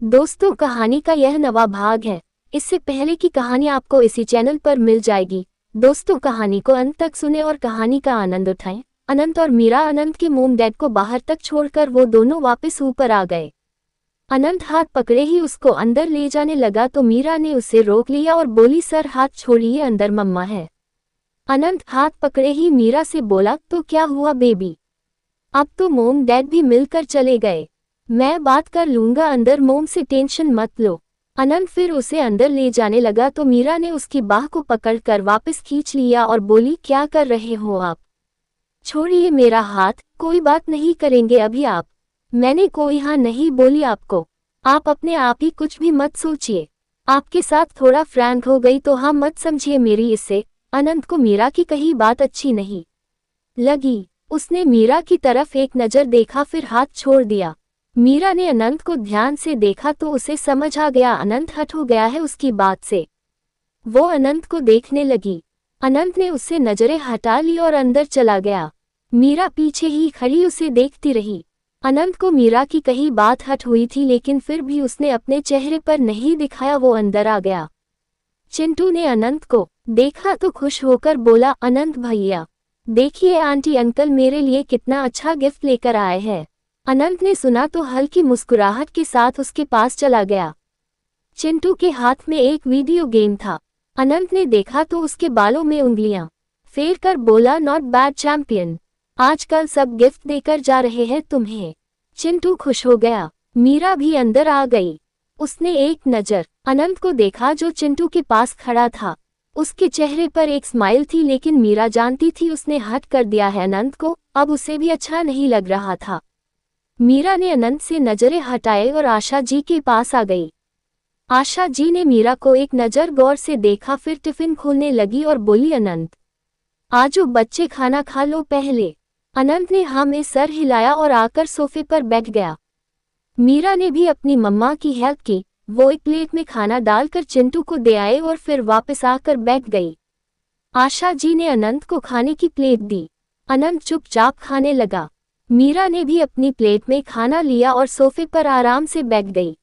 दोस्तों, कहानी का यह नवा भाग है। इससे पहले की कहानी आपको इसी चैनल पर मिल जाएगी। दोस्तों, कहानी को अंत तक सुने और कहानी का आनंद उठाएं। अनंत और मीरा। अनंत के मोम डैड को बाहर तक छोड़कर वो दोनों वापस ऊपर आ गए। अनंत हाथ पकड़े ही उसको अंदर ले जाने लगा तो मीरा ने उसे रोक लिया और बोली, सर हाथ छोड़िए, अंदर मम्मा है। अनंत हाथ पकड़े ही मीरा से बोला, तो क्या हुआ बेबी? अब तो मोम डैड भी मिलकर चले गए। मैं बात कर लूंगा अंदर, मोम से टेंशन मत लो। अनंत फिर उसे अंदर ले जाने लगा तो मीरा ने उसकी बाह को पकड़कर वापस खींच लिया और बोली, क्या कर रहे हो आप? छोड़िए मेरा हाथ, कोई बात नहीं करेंगे अभी आप। मैंने कोई हाँ नहीं बोली आपको। आप अपने आप ही कुछ भी मत सोचिए। आपके साथ थोड़ा फ्रैंक हो गई तो हाँ मत समझिए मेरी इससे। अनंत को मीरा की कही बात अच्छी नहीं लगी। उसने मीरा की तरफ एक नज़र देखा फिर हाथ छोड़ दिया। मीरा ने अनंत को ध्यान से देखा तो उसे समझ आ गया अनंत हट हो गया है उसकी बात से। वो अनंत को देखने लगी। अनंत ने उससे नजरें हटा ली और अंदर चला गया। मीरा पीछे ही खड़ी उसे देखती रही। अनंत को मीरा की कही बात हट हुई थी लेकिन फिर भी उसने अपने चेहरे पर नहीं दिखाया, वो अंदर आ गया। चिंटू ने अनंत को देखा तो खुश होकर बोला, अनंत भैया देखिए आंटी अंकल मेरे लिए कितना अच्छा गिफ्ट लेकर आए हैं। अनंत ने सुना तो हल्की मुस्कुराहट के साथ उसके पास चला गया। चिंटू के हाथ में एक वीडियो गेम था। अनंत ने देखा तो उसके बालों में उंगलियां फेर कर बोला, नॉट बैड चैंपियन, आजकल सब गिफ्ट देकर जा रहे हैं तुम्हें। चिंटू खुश हो गया। मीरा भी अंदर आ गई। उसने एक नज़र अनंत को देखा जो चिंटू के पास खड़ा था। उसके चेहरे पर एक स्माइल थी लेकिन मीरा जानती थी उसने हट कर दिया है अनंत को, अब उसे भी अच्छा नहीं लग रहा था। मीरा ने अनंत से नजरें हटाए और आशा जी के पास आ गई। आशा जी ने मीरा को एक नज़र गौर से देखा फिर टिफिन खोलने लगी और बोली, अनंत आजो बच्चे खाना खा लो पहले। अनंत ने हाँ में सर हिलाया और आकर सोफे पर बैठ गया। मीरा ने भी अपनी मम्मा की हेल्प की। वो एक प्लेट में खाना डालकर चिंटू को दे आए और फिर वापस आकर बैठ गई। आशा जी ने अनंत को खाने की प्लेट दी। अनंत चुपचाप खाने लगा। मीरा ने भी अपनी प्लेट में खाना लिया और सोफे पर आराम से बैठ गई।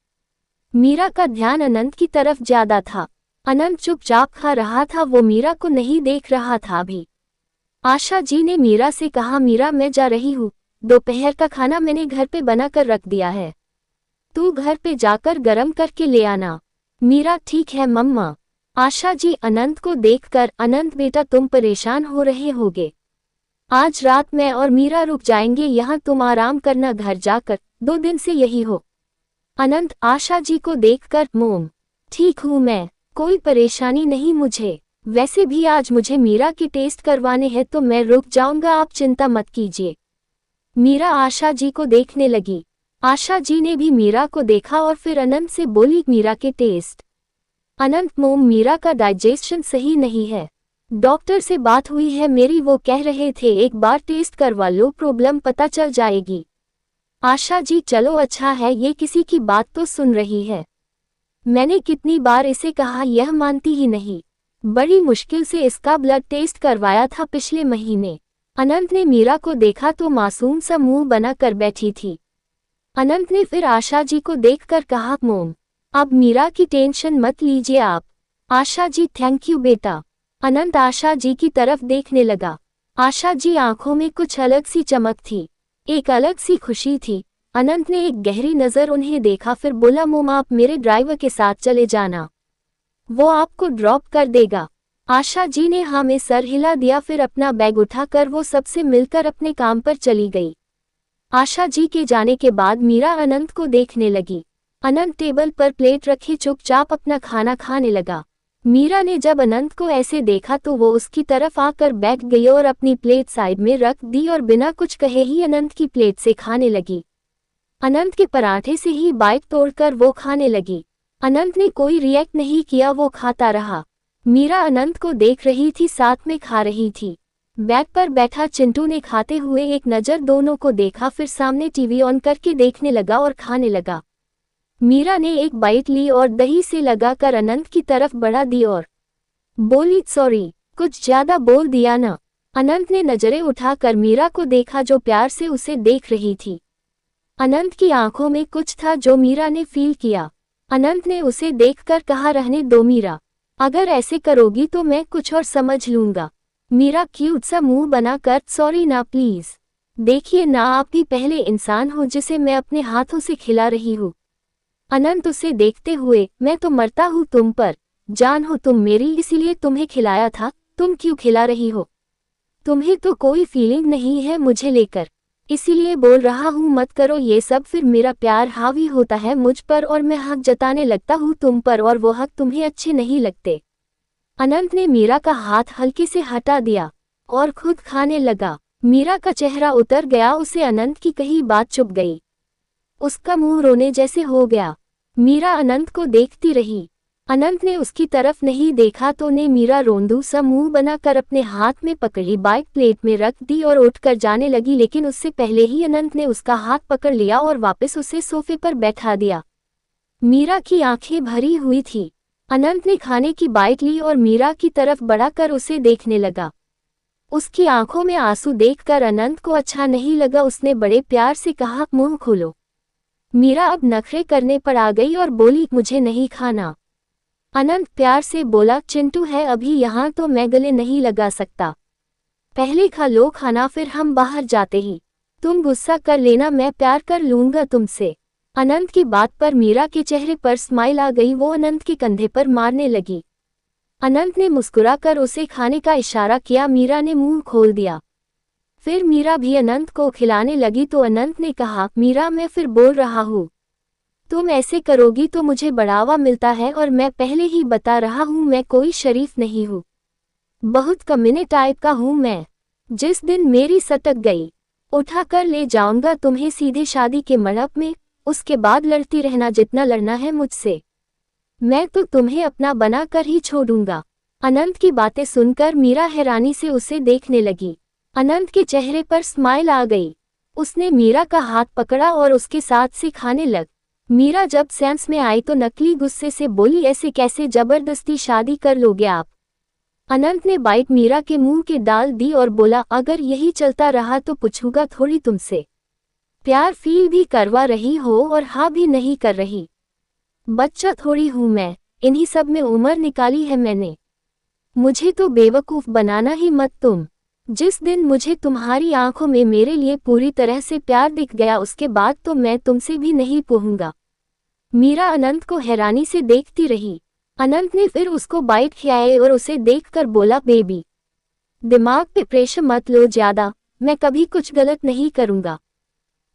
मीरा का ध्यान अनंत की तरफ ज्यादा था। अनंत चुपचाप खा रहा था, वो मीरा को नहीं देख रहा था अभी। आशा जी ने मीरा से कहा, मीरा मैं जा रही हूँ, दोपहर का खाना मैंने घर पे बना कर रख दिया है, तू घर पे जाकर गरम करके ले आना। मीरा ठीक है मम्मा। आशा जी अनंत को देखकर, अनंत बेटा तुम परेशान हो रहे होगे, आज रात मैं और मीरा रुक जाएंगे यहाँ, तुम आराम करना घर जाकर, 2 दिन से यही हो। अनंत आशा जी को देखकर, मोम ठीक हूँ मैं, कोई परेशानी नहीं मुझे, वैसे भी आज मुझे मीरा के टेस्ट करवाने हैं तो मैं रुक जाऊंगा, आप चिंता मत कीजिए। मीरा आशा जी को देखने लगी। आशा जी ने भी मीरा को देखा और फिर अनंत से बोली, मीरा के टेस्ट। अनंत, मोम मीरा का डाइजेशन सही नहीं है, डॉक्टर से बात हुई है मेरी, वो कह रहे थे एक बार टेस्ट करवा लो, प्रॉब्लम पता चल जाएगी। आशा जी चलो अच्छा है, ये किसी की बात तो सुन रही है, मैंने कितनी बार इसे कहा यह मानती ही नहीं, बड़ी मुश्किल से इसका ब्लड टेस्ट करवाया था पिछले महीने। अनंत ने मीरा को देखा तो मासूम सा मुंह बनाकर बैठी थी। अनंत ने फिर आशा जी को देखकर कहा, मोम अब मीरा की टेंशन मत लीजिए आप। आशा जी थैंक यू बेटा। अनंत आशा जी की तरफ देखने लगा। आशा जी आंखों में कुछ अलग सी चमक थी, एक अलग सी खुशी थी। अनंत ने एक गहरी नज़र उन्हें देखा फिर बोला, मोम आप मेरे ड्राइवर के साथ चले जाना, वो आपको ड्रॉप कर देगा। आशा जी ने हाँ में सर हिला दिया फिर अपना बैग उठाकर वो सबसे मिलकर अपने काम पर चली गई। आशा जी के जाने के बाद मीरा अनंत को देखने लगी। अनंत टेबल पर प्लेट रखे चुपचाप अपना खाना खाने लगा। मीरा ने जब अनंत को ऐसे देखा तो वो उसकी तरफ आकर बैठ गई और अपनी प्लेट साइड में रख दी और बिना कुछ कहे ही अनंत की प्लेट से खाने लगी। अनंत के पराठे से ही बाइट तोड़कर वो खाने लगी। अनंत ने कोई रिएक्ट नहीं किया, वो खाता रहा। मीरा अनंत को देख रही थी, साथ में खा रही थी। बेड पर बैठा चिंटू ने खाते हुए एक नज़र दोनों को देखा फिर सामने टीवी ऑन करके देखने लगा और खाने लगा। मीरा ने एक बाइट ली और दही से लगाकर अनंत की तरफ बढ़ा दी और बोली, सॉरी कुछ ज्यादा बोल दिया ना। अनंत ने नजरें उठाकर मीरा को देखा जो प्यार से उसे देख रही थी। अनंत की आंखों में कुछ था जो मीरा ने फील किया। अनंत ने उसे देखकर कहा, रहने दो मीरा, अगर ऐसे करोगी तो मैं कुछ और समझ लूंगा। मीरा क्यूट सा मुंह बनाकर, सॉरी ना प्लीज, देखिए ना आप भी पहले इंसान हो जिसे मैं अपने हाथों से खिला रही हूँ। अनंत उसे देखते हुए, मैं तो मरता हूँ तुम पर, जान हो तुम मेरी, इसीलिए तुम्हें खिलाया था, तुम क्यों खिला रही हो? तुम्हें तो कोई फीलिंग नहीं है मुझे लेकर, इसीलिए बोल रहा हूँ मत करो ये सब, फिर मेरा प्यार हावी होता है मुझ पर और मैं हक जताने लगता हूँ तुम पर और वो हक तुम्हें अच्छे नहीं लगते। अनंत ने मीरा का हाथ हल्के से हटा दिया और खुद खाने लगा। मीरा का चेहरा उतर गया, उसे अनंत की कही बात चुभ गई। उसका मुंह रोने जैसे हो गया। मीरा अनंत को देखती रही। अनंत ने उसकी तरफ नहीं देखा तो ने मीरा रोंदू सा मुंह बनाकर अपने हाथ में पकड़ी बाइक प्लेट में रख दी और उठकर जाने लगी, लेकिन उससे पहले ही अनंत ने उसका हाथ पकड़ लिया और वापस उसे सोफे पर बैठा दिया। मीरा की आंखें भरी हुई थी। अनंत ने खाने की बाइट ली और मीरा की तरफ बढ़ाकर उसे देखने लगा। उसकी आंखों में आंसू देखकर अनंत को अच्छा नहीं लगा। उसने बड़े प्यार से कहा, मुंह खोलो। मीरा अब नखरे करने पर आ गई और बोली, मुझे नहीं खाना। अनंत प्यार से बोला, चिंटू है अभी यहाँ तो मैं गले नहीं लगा सकता, पहले खा लो खाना फिर हम बाहर जाते ही, तुम गुस्सा कर लेना मैं प्यार कर लूंगा तुमसे। अनंत की बात पर मीरा के चेहरे पर स्माइल आ गई, वो अनंत के कंधे पर मारने लगी। अनंत ने मुस्कुराकर उसे खाने का इशारा किया। मीरा ने मुंह खोल दिया। फिर मीरा भी अनंत को खिलाने लगी तो अनंत ने कहा, मीरा मैं फिर बोल रहा हूँ, तुम ऐसे करोगी तो मुझे बढ़ावा मिलता है और मैं पहले ही बता रहा हूँ मैं कोई शरीफ नहीं हूँ, बहुत कमीने टाइप का हूँ मैं। जिस दिन मेरी सटक गई उठाकर ले जाऊंगा तुम्हें सीधे शादी के मंडप में, उसके बाद लड़ती रहना जितना लड़ना है मुझसे, मैं तो तुम्हें अपना बना कर ही छोड़ूंगा। अनंत की बातें सुनकर मीरा हैरानी से उसे देखने लगी। अनंत के चेहरे पर स्माइल आ गई। उसने मीरा का हाथ पकड़ा और उसके साथ से खाने लग। मीरा जब सेंस में आई तो नकली गुस्से से बोली, ऐसे कैसे जबरदस्ती शादी कर लोगे आप? अनंत ने बाइट मीरा के मुंह के डाल दी और बोला, अगर यही चलता रहा तो पूछूंगा थोड़ी तुमसे, प्यार फील भी करवा रही हो और हाँ भी नहीं कर रही, बच्चा थोड़ी हूँ मैं, इन्हीं सब में उम्र निकाली है मैंने, मुझे तो बेवकूफ बनाना ही मत तुम। जिस दिन मुझे तुम्हारी आंखों में मेरे लिए पूरी तरह से प्यार दिख गया उसके बाद तो मैं तुमसे भी नहीं पूछूंगा। मीरा अनंत को हैरानी से देखती रही। अनंत ने फिर उसको बाइट खिलाए और उसे देखकर बोला, बेबी दिमाग पे प्रेशर मत लो ज्यादा, मैं कभी कुछ गलत नहीं करूंगा।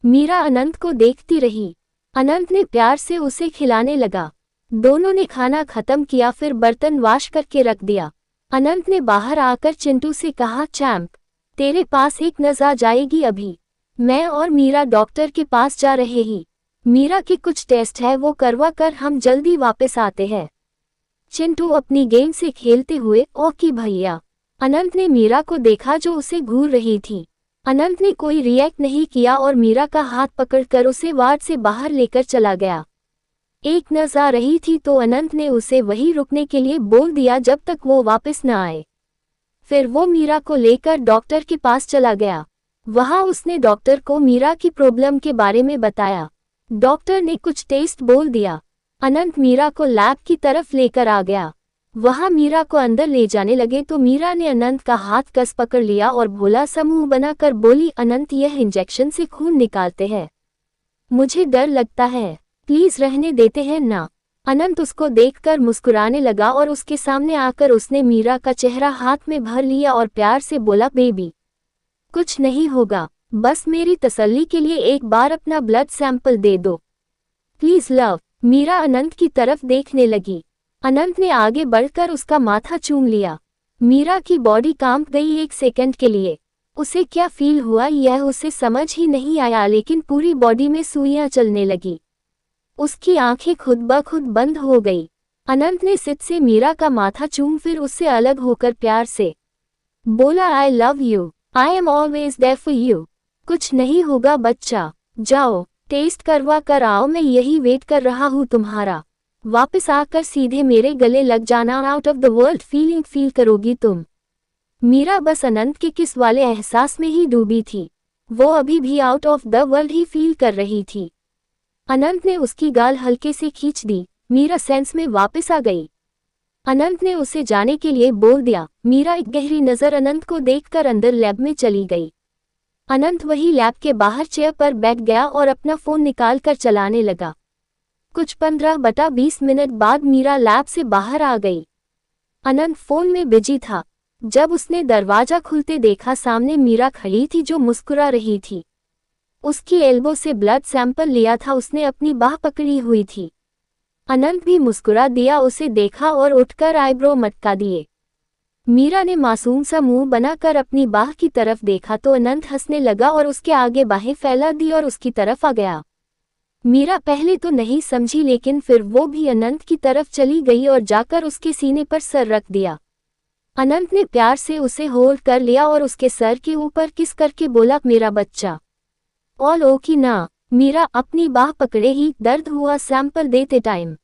मीरा अनंत को देखती रही। अनंत ने प्यार से उसे खिलाने लगा। दोनों ने खाना खत्म किया, फिर बर्तन वॉश करके रख दिया। अनंत ने बाहर आकर चिंटू से कहा, चैंप तेरे पास एक नज़र जाएगी अभी, मैं और मीरा डॉक्टर के पास जा रहे ही, मीरा के कुछ टेस्ट है वो करवा कर हम जल्दी वापस आते हैं। चिंटू अपनी गेम से खेलते हुए, ओके भैया। अनंत ने मीरा को देखा जो उसे घूर रही थी। अनंत ने कोई रिएक्ट नहीं किया और मीरा का हाथ पकड़कर उसे वार्ड से बाहर लेकर चला गया। एक नज़र आ रही थी तो अनंत ने उसे वहीं रुकने के लिए बोल दिया जब तक वो वापस न आए। फिर वो मीरा को लेकर डॉक्टर के पास चला गया। वहां उसने डॉक्टर को मीरा की प्रॉब्लम के बारे में बताया। डॉक्टर ने कुछ टेस्ट बोल दिया। अनंत मीरा को लैब की तरफ लेकर आ गया। वहां मीरा को अंदर ले जाने लगे तो मीरा ने अनंत का हाथ कस पकड़ लिया और भोला सा मुंह बनाकर बोली, अनंत यह इंजेक्शन से खून निकालते हैं, मुझे डर लगता है, प्लीज रहने देते हैं ना। अनंत उसको देखकर मुस्कुराने लगा और उसके सामने आकर उसने मीरा का चेहरा हाथ में भर लिया और प्यार से बोला, बेबी कुछ नहीं होगा, बस मेरी तसल्ली के लिए एक बार अपना ब्लड सैंपल दे दो प्लीज लव। मीरा अनंत की तरफ देखने लगी। अनंत ने आगे बढ़कर उसका माथा चूम लिया। मीरा की बॉडी कांप गई एक सेकंड के लिए। उसे क्या फील हुआ यह उसे समझ ही नहीं आया, लेकिन पूरी बॉडी में सुइयां चलने लगी। उसकी आंखें खुद ब खुद बंद हो गई। अनंत ने सित से मीरा का माथा चूम फिर उससे अलग होकर प्यार से बोला, I love you, I am always there for you. कुछ नहीं होगा बच्चा, जाओ टेस्ट करवा कर आओ, मैं यही वेट कर रहा हूँ तुम्हारा, वापस आकर सीधे मेरे गले लग जाना, out of the world feeling feel करोगी तुम। मीरा बस अनंत के किस वाले एहसास में ही डूबी थी। वो अभी भी out of the world he feel कर रही थी। अनंत ने उसकी गाल हल्के से खींच दी। मीरा सेंस में वापस आ गई। अनंत ने उसे जाने के लिए बोल दिया। मीरा एक गहरी नजर अनंत को देखकर अंदर लैब में चली गई। अनंत वही लैब के बाहर चेयर पर बैठ गया और अपना फोन निकालकर चलाने लगा। कुछ 15-20 मिनट बाद मीरा लैब से बाहर आ गई। अनंत फोन में बिजी था। जब उसने दरवाजा खुलते देखा, सामने मीरा खड़ी थी जो मुस्कुरा रही थी। उसकी एल्बो से ब्लड सैंपल लिया था, उसने अपनी बाह पकड़ी हुई थी। अनंत भी मुस्कुरा दिया, उसे देखा और उठकर आईब्रो मटका दिए। मीरा ने मासूम सा मुंह बनाकर अपनी बाह की तरफ देखा तो अनंत हंसने लगा और उसके आगे बाहें फैला दी और उसकी तरफ आ गया। मीरा पहले तो नहीं समझी, लेकिन फिर वो भी अनंत की तरफ चली गई और जाकर उसके सीने पर सर रख दिया। अनंत ने प्यार से उसे होल्ड कर लिया और उसके सर के ऊपर किस करके बोला, मेरा बच्चा ऑल ओके ना। मीरा अपनी बाह पकड़े ही दर्द हुआ सैंपल देते टाइम।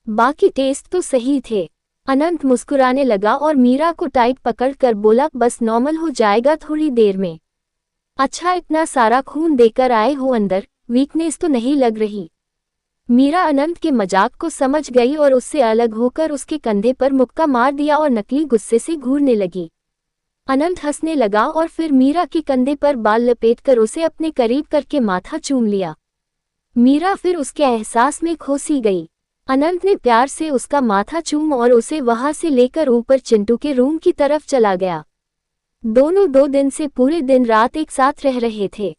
बाकी टेस्ट तो सही थे। अनंत मुस्कुराने लगा और मीरा को टाइट पकड़कर बोला, बस नॉर्मल हो जाएगा थोड़ी देर में। अच्छा, इतना सारा खून देकर आए हो, अंदर वीकनेस तो नहीं लग रही। मीरा अनंत के मजाक को समझ गई और उससे अलग होकर उसके कंधे पर मुक्का मार दिया और नकली गुस्से से घूरने लगी। अनंत हंसने लगा और फिर मीरा के कंधे पर बाल लपेटकर उसे अपने करीब करके माथा चूम लिया। मीरा फिर उसके एहसास में खोसी गई। अनंत ने प्यार से उसका माथा चूम और उसे वहां से लेकर ऊपर चिंटू के रूम की तरफ चला गया। दोनों 2 दिन से पूरे दिन रात एक साथ रह रहे थे।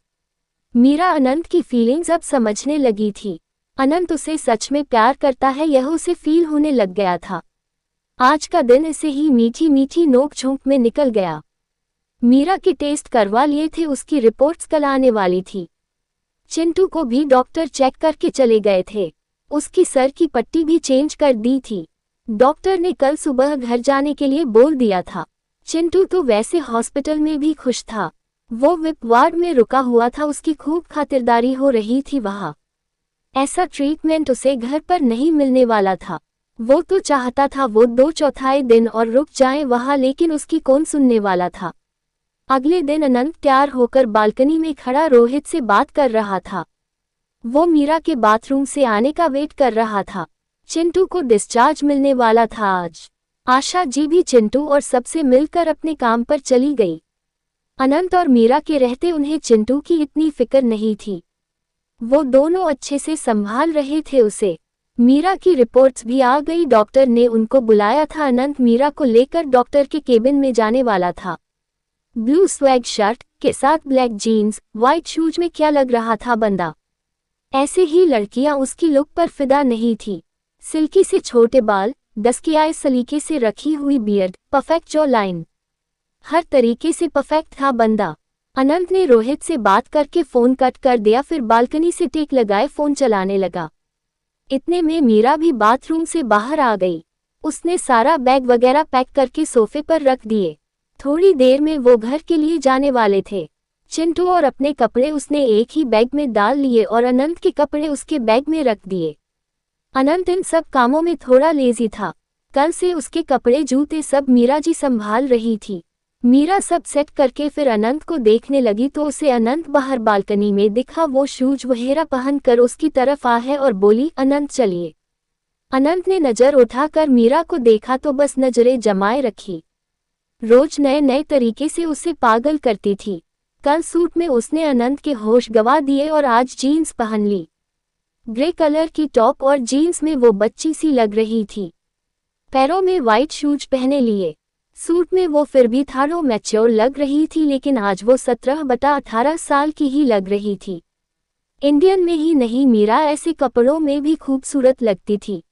मीरा अनंत की फीलिंग्स अब समझने लगी थी। अनंत उसे सच में प्यार करता है, यह उसे फील होने लग गया था। आज का दिन ऐसे ही मीठी मीठी नोक झोंक में निकल गया। मीरा के टेस्ट करवा लिए थे, उसकी रिपोर्ट्स कल आने वाली थी। चिंटू को भी डॉक्टर चेक करके चले गए थे। उसकी सर की पट्टी भी चेंज कर दी थी। डॉक्टर ने कल सुबह घर जाने के लिए बोल दिया था। चिंटू तो वैसे हॉस्पिटल में भी खुश था। वो विप वार्ड में रुका हुआ था, उसकी खूब खातिरदारी हो रही थी वहां। ऐसा ट्रीटमेंट उसे घर पर नहीं मिलने वाला था। वो तो चाहता था वो 2/4 दिन और रुक जाए वहां, लेकिन उसकी कौन सुनने वाला था। अगले दिन अनंत तैयार होकर बालकनी में खड़ा रोहित से बात कर रहा था। वो मीरा के बाथरूम से आने का वेट कर रहा था। चिंटू को डिस्चार्ज मिलने वाला था आज। आशा जी भी चिंटू और सबसे मिलकर अपने काम पर चली गई। अनंत और मीरा के रहते उन्हें चिंटू की इतनी फिक्र नहीं थी। वो दोनों अच्छे से संभाल रहे थे उसे। मीरा की रिपोर्ट्स भी आ गई, डॉक्टर ने उनको बुलाया था। अनंत मीरा को लेकर डॉक्टर के केबिन में जाने वाला था। ब्लू स्वैग शर्ट के साथ ब्लैक जीन्स, व्हाइट शूज में क्या लग रहा था बंदा। ऐसे ही लड़कियां उसकी लुक पर फिदा नहीं थी। सिल्की से छोटे बाल, दसकियाए सलीके से रखी हुई बियर्ड, परफेक्ट जॉ लाइन, हर तरीके से परफेक्ट था बंदा। अनंत ने रोहित से बात करके फोन कट कर दिया, फिर बालकनी से टेक लगाए फोन चलाने लगा। इतने में मीरा भी बाथरूम से बाहर आ गई। उसने सारा बैग वगैरह पैक करके सोफे पर रख दिए। थोड़ी देर में वो घर के लिए जाने वाले थे। चिंटू और अपने कपड़े उसने एक ही बैग में डाल लिए और अनंत के कपड़े उसके बैग में रख दिए। अनंत इन सब कामों में थोड़ा लेजी था। कल से उसके कपड़े जूते सब मीरा जी संभाल रही थी। मीरा सब सेट करके फिर अनंत को देखने लगी तो उसे अनंत बाहर बालकनी में दिखा। वो शूज वगैरह पहनकर उसकी तरफ आ है और बोली, अनंत चलिए। अनंत ने नजर उठाकर मीरा को देखा तो बस नजरें जमाए रखी। रोज नए नए तरीके से उसे पागल करती थी। कल सूट में उसने अनंत के होश गवा दिए और आज जीन्स पहन ली। ग्रे कलर की टॉप और जीन्स में वो बच्ची सी लग रही थी। पैरों में वाइट शूज पहने लिए। सूट में वो फिर भी थोड़ा मैच्योर लग रही थी, लेकिन आज वो 17-18 साल की ही लग रही थी। इंडियन में ही नहीं, मीरा ऐसे कपड़ों में भी खूबसूरत लगती थी।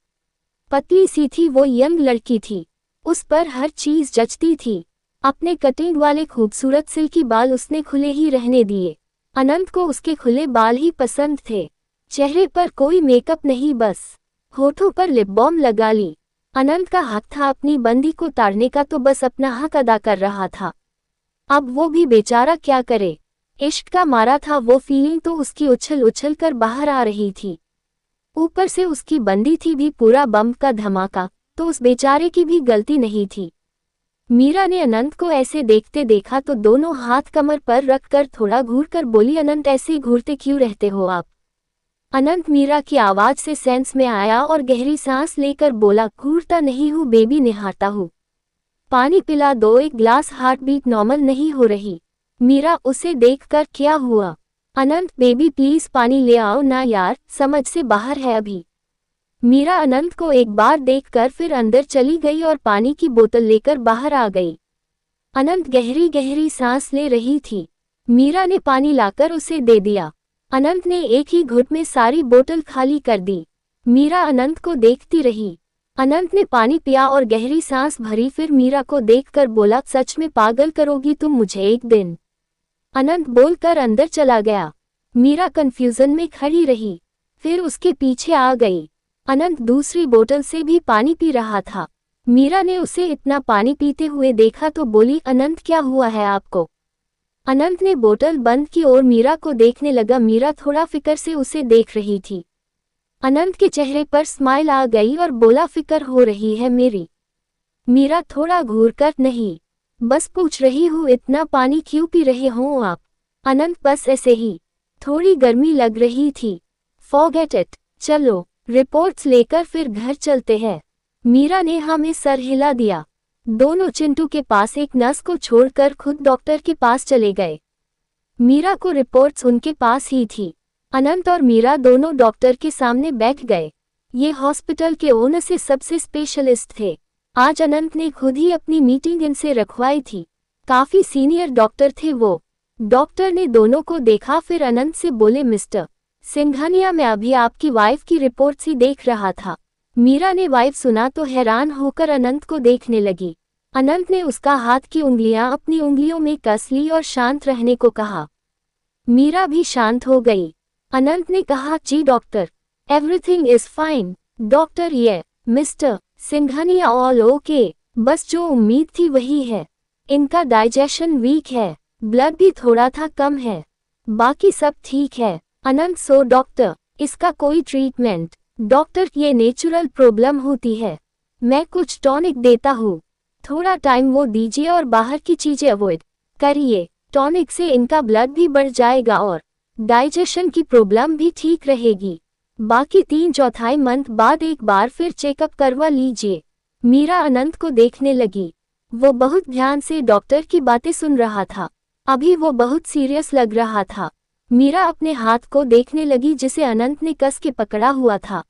पतली सी थी, वो यंग लड़की थी। उस पर हर चीज जचती थी। अपने कटिंग वाले खूबसूरत सिल्की बाल उसने खुले ही रहने दिए। अनंत को उसके खुले बाल ही पसंद थे। चेहरे पर कोई मेकअप नहीं, बस होठों पर लिप बाम लगा ली। अनंत का हक था अपनी बंदी को ताड़ने का, तो बस अपना हक अदा कर रहा था। अब वो भी बेचारा क्या करे। इश्क का मारा था वो, फीलिंग तो उसकी उछल उछल कर बाहर आ रही थी। ऊपर से उसकी बंदी थी भी पूरा बम का धमाका, तो उस बेचारे की भी गलती नहीं थी। मीरा ने अनंत को ऐसे देखते देखा तो दोनों हाथ कमर पर रखकर थोड़ा घूरकर बोली, अनंत ऐसे घूरते क्यों रहते हो आप? अनंत मीरा की आवाज से सेंस में आया और गहरी सांस लेकर बोला, घूरता नहीं हूँ बेबी, निहारता हूँ। पानी पिला दो एक ग्लास, हार्ट बीट नॉर्मल नहीं हो रही। मीरा उसे देखकर, क्या हुआ? अनंत, बेबी प्लीज पानी ले आओ ना यार, समझ से बाहर है अभी। मीरा अनंत को एक बार देखकर फिर अंदर चली गई और पानी की बोतल लेकर बाहर आ गई। अनंत गहरी गहरी सांस ले रही थी। मीरा ने पानी लाकर उसे दे दिया। अनंत ने एक ही घुट में सारी बोतल खाली कर दी। मीरा अनंत को देखती रही। अनंत ने पानी पिया और गहरी सांस भरी, फिर मीरा को देखकर बोला, सच में पागल करोगी तुम मुझे एक दिन? अनंत बोलकर अंदर चला गया। मीरा कंफ्यूजन में खड़ी रही, फिर उसके पीछे आ गई। अनंत दूसरी बोतल से भी पानी पी रहा था। मीरा ने उसे इतना पानी पीते हुए देखा तो बोली, अनंत क्या हुआ है आपको? अनंत ने बोतल बंद की और मीरा को देखने लगा। मीरा थोड़ा फिक्र से उसे देख रही थी। अनंत के चेहरे पर स्माइल आ गई और बोला, फिक्र हो रही है मेरी? मीरा थोड़ा घूरकर, नहीं, बस पूछ रही हूँ इतना पानी क्यों पी रहे हो आप? अनंत, बस ऐसे ही, थोड़ी गर्मी लग रही थी। फॉरगेट इट, चलो रिपोर्ट्स लेकर फिर घर चलते हैं। मीरा ने हमें सर हिला दिया। दोनों चिंटू के पास एक नर्स को छोड़कर खुद डॉक्टर के पास चले गए। मीरा को रिपोर्ट्स उनके पास ही थी। अनंत और मीरा दोनों डॉक्टर के सामने बैठ गए। ये हॉस्पिटल के ओनर से सबसे स्पेशलिस्ट थे। आज अनंत ने खुद ही अपनी मीटिंग इनसे रखवाई थी। काफी सीनियर डॉक्टर थे वो। डॉक्टर ने दोनों को देखा, फिर अनंत से बोले, मिस्टर सिंघानिया, मैं अभी आपकी वाइफ की रिपोर्ट्स ही देख रहा था। मीरा ने वाइफ सुना तो हैरान होकर अनंत को देखने लगी। अनंत ने उसका हाथ की उंगलियां अपनी उंगलियों में कस ली और शांत रहने को कहा। मीरा भी शांत हो गई। अनंत ने कहा, जी doctor, everything is fine. Doctor, ये मिस्टर सिंघानिया ऑल ओके, बस जो उम्मीद थी वही है। इनका डाइजेशन वीक है, ब्लड भी थोड़ा था कम है, बाकी सब ठीक है। अनंत, सो डॉक्टर, इसका कोई ट्रीटमेंट? डॉक्टर, ये नेचुरल प्रॉब्लम होती है, मैं कुछ टॉनिक देता हूँ, थोड़ा टाइम वो दीजिए और बाहर की चीजें अवॉइड करिए। टॉनिक से इनका ब्लड भी बढ़ जाएगा और डाइजेशन की प्रॉब्लम भी ठीक रहेगी। बाकी 3/4 मंथ बाद एक बार फिर चेकअप करवा लीजिए। मीरा अनंत को देखने लगी। वो बहुत ध्यान से डॉक्टर की बातें सुन रहा था। अभी वो बहुत सीरियस लग रहा था। मीरा अपने हाथ को देखने लगी जिसे अनंत ने कस के पकड़ा हुआ था।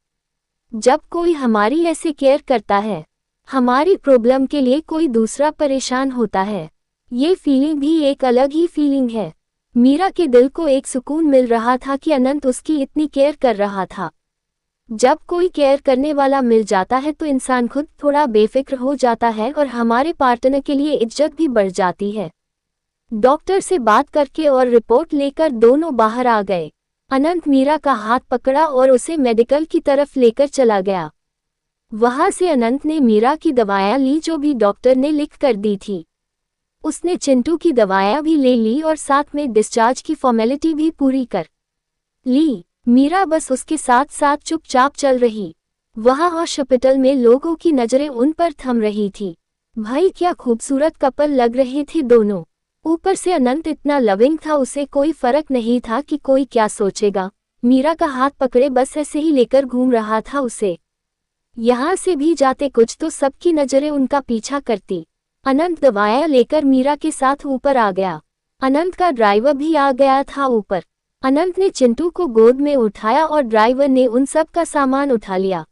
जब कोई हमारी ऐसे केयर करता है, हमारी प्रॉब्लम के लिए कोई दूसरा परेशान होता है, ये फीलिंग भी एक अलग ही फीलिंग है। मीरा के दिल को एक सुकून मिल रहा था कि अनंत उसकी इतनी केयर कर रहा था। जब कोई केयर करने वाला मिल जाता है तो इंसान खुद थोड़ा बेफिक्र हो जाता है और हमारे पार्टनर के लिए इज्जत भी बढ़ जाती है। डॉक्टर से बात करके और रिपोर्ट लेकर दोनों बाहर आ गए। अनंत मीरा का हाथ पकड़ा और उसे मेडिकल की तरफ लेकर चला गया। वहां से अनंत ने मीरा की दवाएं ली जो भी डॉक्टर ने लिख कर दी थी। उसने चिंटू की दवाएं भी ले ली और साथ में डिस्चार्ज की फॉर्मेलिटी भी पूरी कर ली। मीरा बस उसके साथ साथ चुपचाप चल रही। वहां हॉस्पिटल में लोगों की नजरें उन पर थम रही थी। भाई क्या खूबसूरत कपल लग रहे थे दोनों। ऊपर से अनंत इतना लविंग था, उसे कोई फर्क नहीं था कि कोई क्या सोचेगा। मीरा का हाथ पकड़े बस ऐसे ही लेकर घूम रहा था उसे। यहाँ से भी जाते कुछ तो सबकी नजरें उनका पीछा करती। अनंत दवाएं लेकर मीरा के साथ ऊपर आ गया। अनंत का ड्राइवर भी आ गया था ऊपर। अनंत ने चिंटू को गोद में उठाया और ड्राइवर ने उन सब का सामान उठा लिया।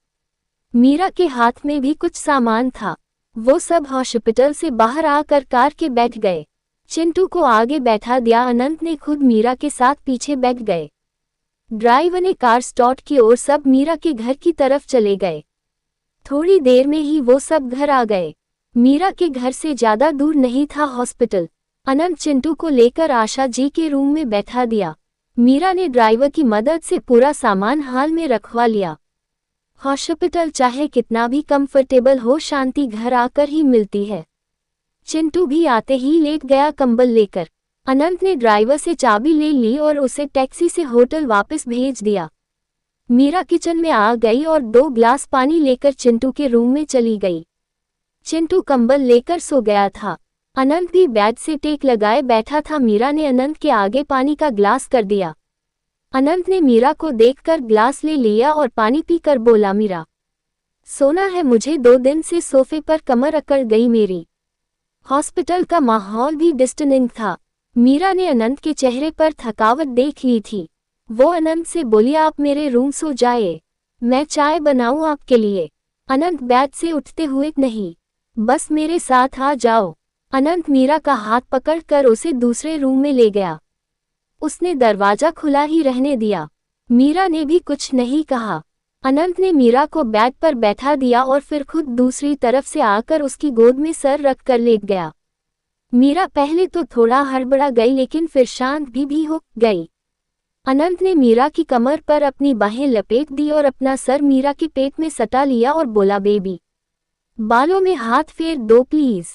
मीरा के हाथ में भी कुछ सामान था। वो सब हॉस्पिटल से बाहर आकर कार के बैठ गए। चिंटू को आगे बैठा दिया। अनंत ने खुद मीरा के साथ पीछे बैठ गए। ड्राइवर ने कार स्टार्ट की और सब मीरा के घर की तरफ चले गए। थोड़ी देर में ही वो सब घर आ गए। मीरा के घर से ज्यादा दूर नहीं था हॉस्पिटल। अनंत चिंटू को लेकर आशा जी के रूम में बैठा दिया। मीरा ने ड्राइवर की मदद से पूरा सामान हाल में रखवा लिया। हॉस्पिटल चाहे कितना भी कंफर्टेबल हो, शांति घर आकर ही मिलती है। चिंटू भी आते ही लेट गया कंबल लेकर। अनंत ने ड्राइवर से चाबी ले ली और उसे टैक्सी से होटल वापस भेज दिया। मीरा किचन में आ गई और 2 ग्लास पानी लेकर चिंटू के रूम में चली गई। चिंटू कंबल लेकर सो गया था। अनंत भी बेड से टेक लगाए बैठा था। मीरा ने अनंत के आगे पानी का ग्लास कर दिया। अनंत ने मीरा को देखकर ग्लास ले लिया और पानी पीकर बोला, मीरा सोना है मुझे, 2 दिन से सोफे पर कमर अकड़ गई मेरी। हॉस्पिटल का माहौल भी डिस्टर्बिंग था। मीरा ने अनंत के चेहरे पर थकावट देख ली थी। वो अनंत से बोली, आप मेरे रूम सो जाए, मैं चाय बनाऊं आपके लिए। अनंत बेड से उठते हुए, नहीं, बस मेरे साथ आ जाओ। अनंत मीरा का हाथ पकड़कर उसे दूसरे रूम में ले गया। उसने दरवाजा खुला ही रहने दिया। मीरा ने भी कुछ नहीं कहा। अनंत ने मीरा को बेड पर बैठा दिया और फिर खुद दूसरी तरफ से आकर उसकी गोद में सर रखकर लेट गया। मीरा पहले तो थोड़ा हड़बड़ा गई लेकिन फिर शांत भी हो गई। अनंत ने मीरा की कमर पर अपनी बाहें लपेट दी और अपना सर मीरा के पेट में सटा लिया और बोला, बेबी बालों में हाथ फेर दो प्लीज,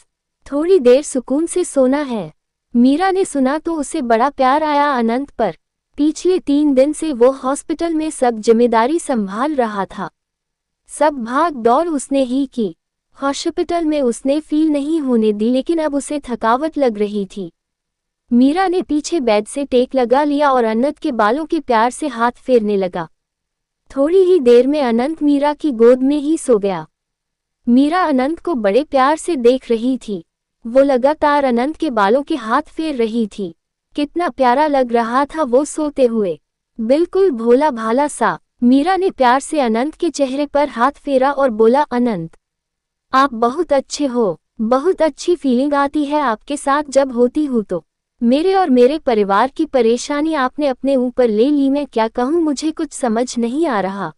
थोड़ी देर सुकून से सोना है। मीरा ने सुना तो उसे बड़ा प्यार आया अनंत पर। पिछले 3 दिन से वो हॉस्पिटल में सब जिम्मेदारी संभाल रहा था। सब भाग दौड़ उसने ही की। हॉस्पिटल में उसने फील नहीं होने दी लेकिन अब उसे थकावट लग रही थी। मीरा ने पीछे बेड से टेक लगा लिया और अनंत के बालों के प्यार से हाथ फेरने लगा। थोड़ी ही देर में अनंत मीरा की गोद में ही सो गया। मीरा अनंत को बड़े प्यार से देख रही थी। वो लगातार अनंत के बालों के हाथ फेर रही थी। कितना प्यारा लग रहा था वो सोते हुए, बिल्कुल भोला भाला सा। मीरा ने प्यार से अनंत के चेहरे पर हाथ फेरा और बोला, अनंत आप बहुत अच्छे हो, बहुत अच्छी फीलिंग आती है आपके साथ जब होती हूँ तो। मेरे और मेरे परिवार की परेशानी आपने अपने ऊपर ले ली। मैं क्या कहूँ, मुझे कुछ समझ नहीं आ रहा,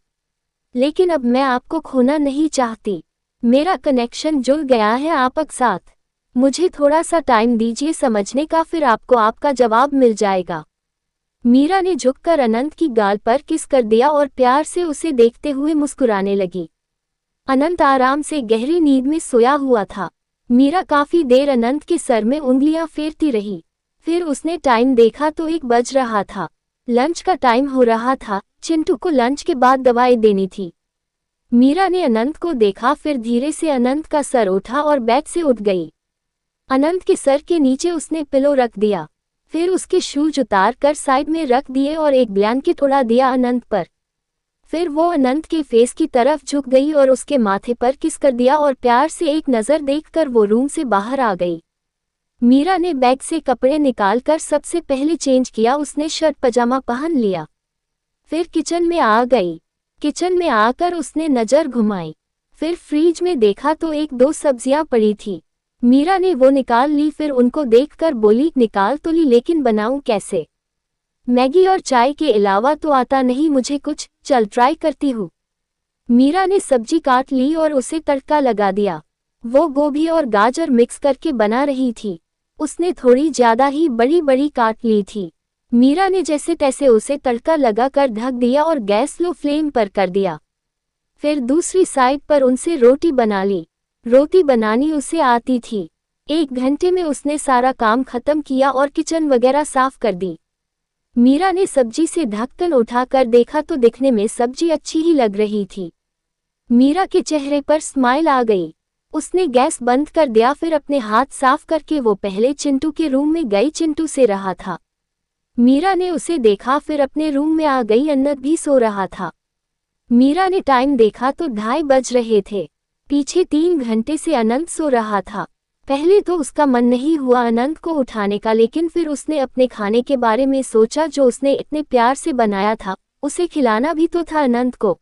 लेकिन अब मैं आपको खोना नहीं चाहती। मेरा कनेक्शन जुड़ गया है आपके साथ। मुझे थोड़ा सा टाइम दीजिए समझने का, फिर आपको आपका जवाब मिल जाएगा। मीरा ने झुककर अनंत की गाल पर किस कर दिया और प्यार से उसे देखते हुए मुस्कुराने लगी। अनंत आराम से गहरी नींद में सोया हुआ था। मीरा काफी देर अनंत के सर में उंगलियां फेरती रही। फिर उसने टाइम देखा तो 1 बज रहा था। लंच का टाइम हो रहा था। चिंटू को लंच के बाद दवाई देनी थी। मीरा ने अनंत को देखा, फिर धीरे से अनंत का सर उठा और बेड से उठ गई। अनंत के सर के नीचे उसने पिलो रख दिया, फिर उसके शूज उतार कर साइड में रख दिए और एक ब्लैंकेट उड़ा दिया अनंत पर। फिर वो अनंत के फेस की तरफ झुक गई और उसके माथे पर किस कर दिया और प्यार से एक नज़र देखकर वो रूम से बाहर आ गई। मीरा ने बैग से कपड़े निकालकर सबसे पहले चेंज किया। उसने शर्ट पजामा पहन लिया, फिर किचन में आ गई। किचन में आकर उसने नज़र घुमाई, फिर फ्रिज में देखा तो 1-2 सब्जियां पड़ी थी। मीरा ने वो निकाल ली, फिर उनको देखकर बोली, निकाल तो ली लेकिन बनाऊं कैसे? मैगी और चाय के अलावा तो आता नहीं मुझे कुछ, चल ट्राई करती हूँ। मीरा ने सब्जी काट ली और उसे तड़का लगा दिया। वो गोभी और गाजर मिक्स करके बना रही थी। उसने थोड़ी ज्यादा ही बड़ी बड़ी काट ली थी। मीरा ने जैसे तैसे उसे तड़का लगाकर ढक दिया और गैस लो फ्लेम पर कर दिया। फिर दूसरी साइड पर उनसे रोटी बना ली। रोटी बनानी उसे आती थी। 1 घंटे में उसने सारा काम खत्म किया और किचन वगैरह साफ कर दी। मीरा ने सब्जी से ढक्कन उठाकर देखा तो दिखने में सब्जी अच्छी ही लग रही थी। मीरा के चेहरे पर स्माइल आ गई। उसने गैस बंद कर दिया, फिर अपने हाथ साफ करके वो पहले चिंटू के रूम में गई। चिंटू से रहा था। मीरा ने उसे देखा, फिर अपने रूम में आ गई। अनंत भी सो रहा था। मीरा ने टाइम देखा तो 2:30 बज रहे थे। पीछे 3 घंटे से अनंत सो रहा था। पहले तो उसका मन नहीं हुआ अनंत को उठाने का, लेकिन फिर उसने अपने खाने के बारे में सोचा जो उसने इतने प्यार से बनाया था। उसे खिलाना भी तो था अनंत को।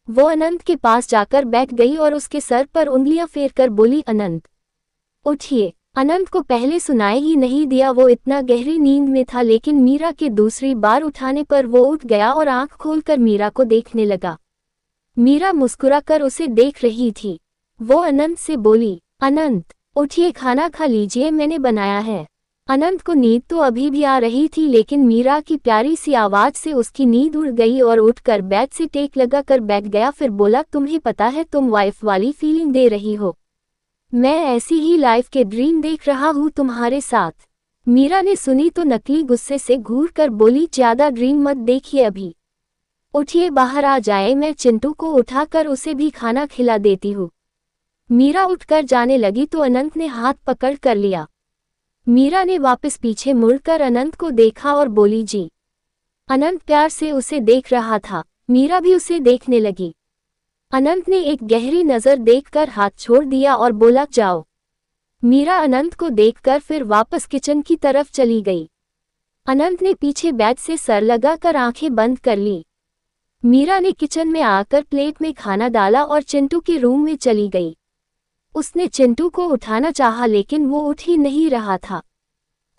वो अनंत के पास जाकर बैठ गई और उसके सर पर उंगलियां फेरकर बोली, अनंत उठिए। अनंत को पहले सुनाई ही नहीं दिया, वो इतना गहरी नींद में था, लेकिन मीरा के दूसरी बार उठाने पर वो उठ गया और आंख खोलकर मीरा को देखने लगा। मीरा मुस्कुराकर उसे देख रही थी। वो अनंत से बोली, अनंत उठिए, खाना खा लीजिए, मैंने बनाया है। अनंत को नींद तो अभी भी आ रही थी, लेकिन मीरा की प्यारी सी आवाज से उसकी नींद उड़ गई और उठकर बेड से टेक लगाकर बैठ गया। फिर बोला, तुम्हें पता है तुम वाइफ वाली फीलिंग दे रही हो। मैं ऐसी ही लाइफ के ड्रीम देख रहा हूँ तुम्हारे साथ। मीरा ने सुनी तो नकली गुस्से से घूर कर बोली, ज्यादा ड्रीम मत देखिए, अभी उठिए बाहर आ जाए, मैं चिंटू को उठाकर उसे भी खाना खिला देती हूँ। मीरा उठकर जाने लगी तो अनंत ने हाथ पकड़ कर लिया। मीरा ने वापस पीछे मुड़कर अनंत को देखा और बोली जी। अनंत प्यार से उसे देख रहा था। मीरा भी उसे देखने लगी। अनंत ने एक गहरी नज़र देखकर हाथ छोड़ दिया और बोला जाओ। मीरा अनंत को देखकर फिर वापस किचन की तरफ चली गई। अनंत ने पीछे बेड से सर लगाकर आंखें बंद कर ली। मीरा ने किचन में आकर प्लेट में खाना डाला और चिंटू के रूम में चली गई। उसने चिंटू को उठाना चाहा लेकिन वो उठ ही नहीं रहा था।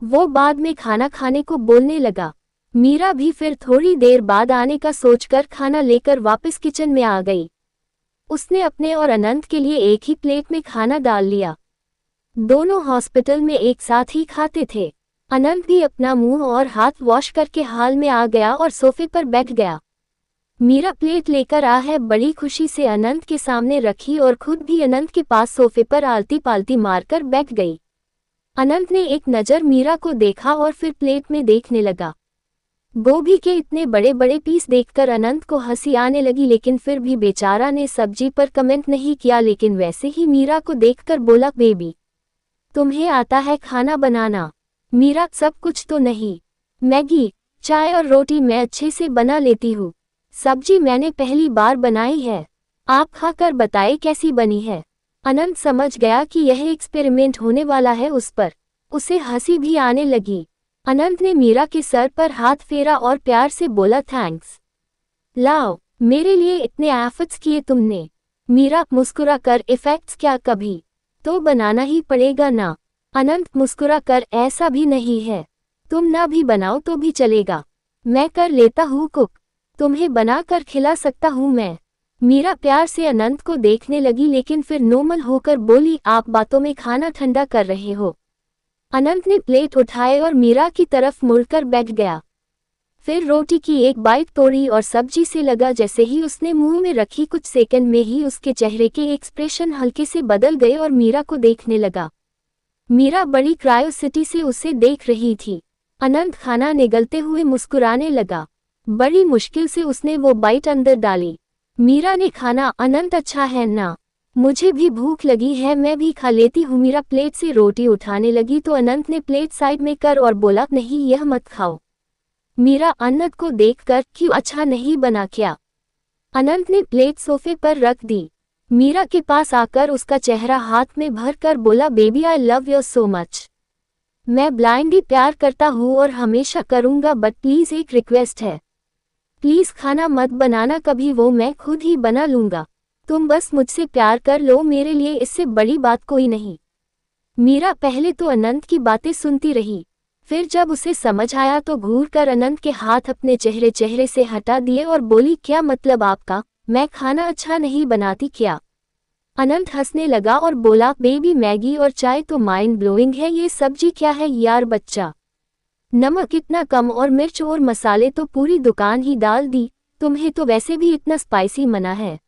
वो बाद में खाना खाने को बोलने लगा। मीरा भी फिर थोड़ी देर बाद आने का सोचकर खाना लेकर वापस किचन में आ गई। उसने अपने और अनंत के लिए एक ही प्लेट में खाना डाल लिया। दोनों हॉस्पिटल में एक साथ ही खाते थे। अनंत भी अपना मुंह और हाथ वॉश करके हाल में आ गया और सोफे पर बैठ गया। मीरा प्लेट लेकर आ है बड़ी खुशी से अनंत के सामने रखी और खुद भी अनंत के पास सोफे पर आलती पालती मारकर बैठ गई। अनंत ने एक नज़र मीरा को देखा और फिर प्लेट में देखने लगा। गोभी के इतने बड़े बड़े पीस देखकर अनंत को हंसी आने लगी, लेकिन फिर भी बेचारा ने सब्जी पर कमेंट नहीं किया। लेकिन वैसे ही मीरा को देखकर बोला, बेबी तुम्हें आता है खाना बनाना? मीरा, सब कुछ तो नहीं। मैगी, चाय और रोटी मैं अच्छे से बना लेती हूँ। सब्जी मैंने पहली बार बनाई है। आप खाकर बताएं कैसी बनी है। अनंत समझ गया कि यह एक्सपेरिमेंट होने वाला है उस पर। उसे हंसी भी आने लगी। अनंत ने मीरा के सर पर हाथ फेरा और प्यार से बोला, थैंक्स। लाओ, मेरे लिए इतने एफर्ट्स किए तुमने। मीरा मुस्कुरा कर, इफेक्ट्स क्या, कभी तो बनाना ही पड़ेगा ना। अनंत मुस्कुरा कर, ऐसा भी नहीं है, तुम ना भी बनाओ तो भी चलेगा, मैं कर लेता हूँ कुक, तुम्हें बना कर खिला सकता हूँ मैं। मीरा प्यार से अनंत को देखने लगी लेकिन फिर नॉर्मल होकर बोली, आप बातों में खाना ठंडा कर रहे हो। अनंत ने प्लेट उठाए और मीरा की तरफ मुड़कर बैठ गया। फिर रोटी की एक बाइट तोड़ी और सब्जी से लगा जैसे ही उसने मुंह में रखी कुछ सेकंड में ही उसके चेहरे के एक्सप्रेशन हल्के से बदल गए और मीरा को देखने लगा। मीरा बड़ी क्रायोसिटी से उसे देख रही थी। अनंत खाना निगलते हुए मुस्कुराने लगा। बड़ी मुश्किल से उसने वो बाइट अंदर डाली। मीरा ने खाना, अनंत अच्छा है ना, मुझे भी भूख लगी है, मैं भी खा लेती हूँ। मीरा प्लेट से रोटी उठाने लगी तो अनंत ने प्लेट साइड में कर और बोला, नहीं यह मत खाओ। मीरा अनंत को देखकर, क्यों, अच्छा नहीं बना क्या? अनंत ने प्लेट सोफे पर रख दी। मीरा के पास आकर उसका चेहरा हाथ में भर कर बोला, baby I love you so much. मैं ब्लाइंडली प्यार करता हूँ और हमेशा करूँगा, बट प्लीज़ एक रिक्वेस्ट है, प्लीज़ खाना मत बनाना कभी, वो मैं खुद ही बना लूँगा। तुम बस मुझसे प्यार कर लो, मेरे लिए इससे बड़ी बात कोई नहीं। मीरा पहले तो अनंत की बातें सुनती रही, फिर जब उसे समझ आया तो घूर कर अनंत के हाथ अपने चेहरे से हटा दिए और बोली, क्या मतलब आपका, मैं खाना अच्छा नहीं बनाती क्या? अनंत हंसने लगा और बोला, बेबी मैगी और चाय तो माइंड ब्लोइंग है, ये सब्जी क्या है यार बच्चा, नमक इतना कम और मिर्च और मसाले तो पूरी दुकान ही डाल दी, तुम्हें तो वैसे भी इतना स्पाइसी मना है।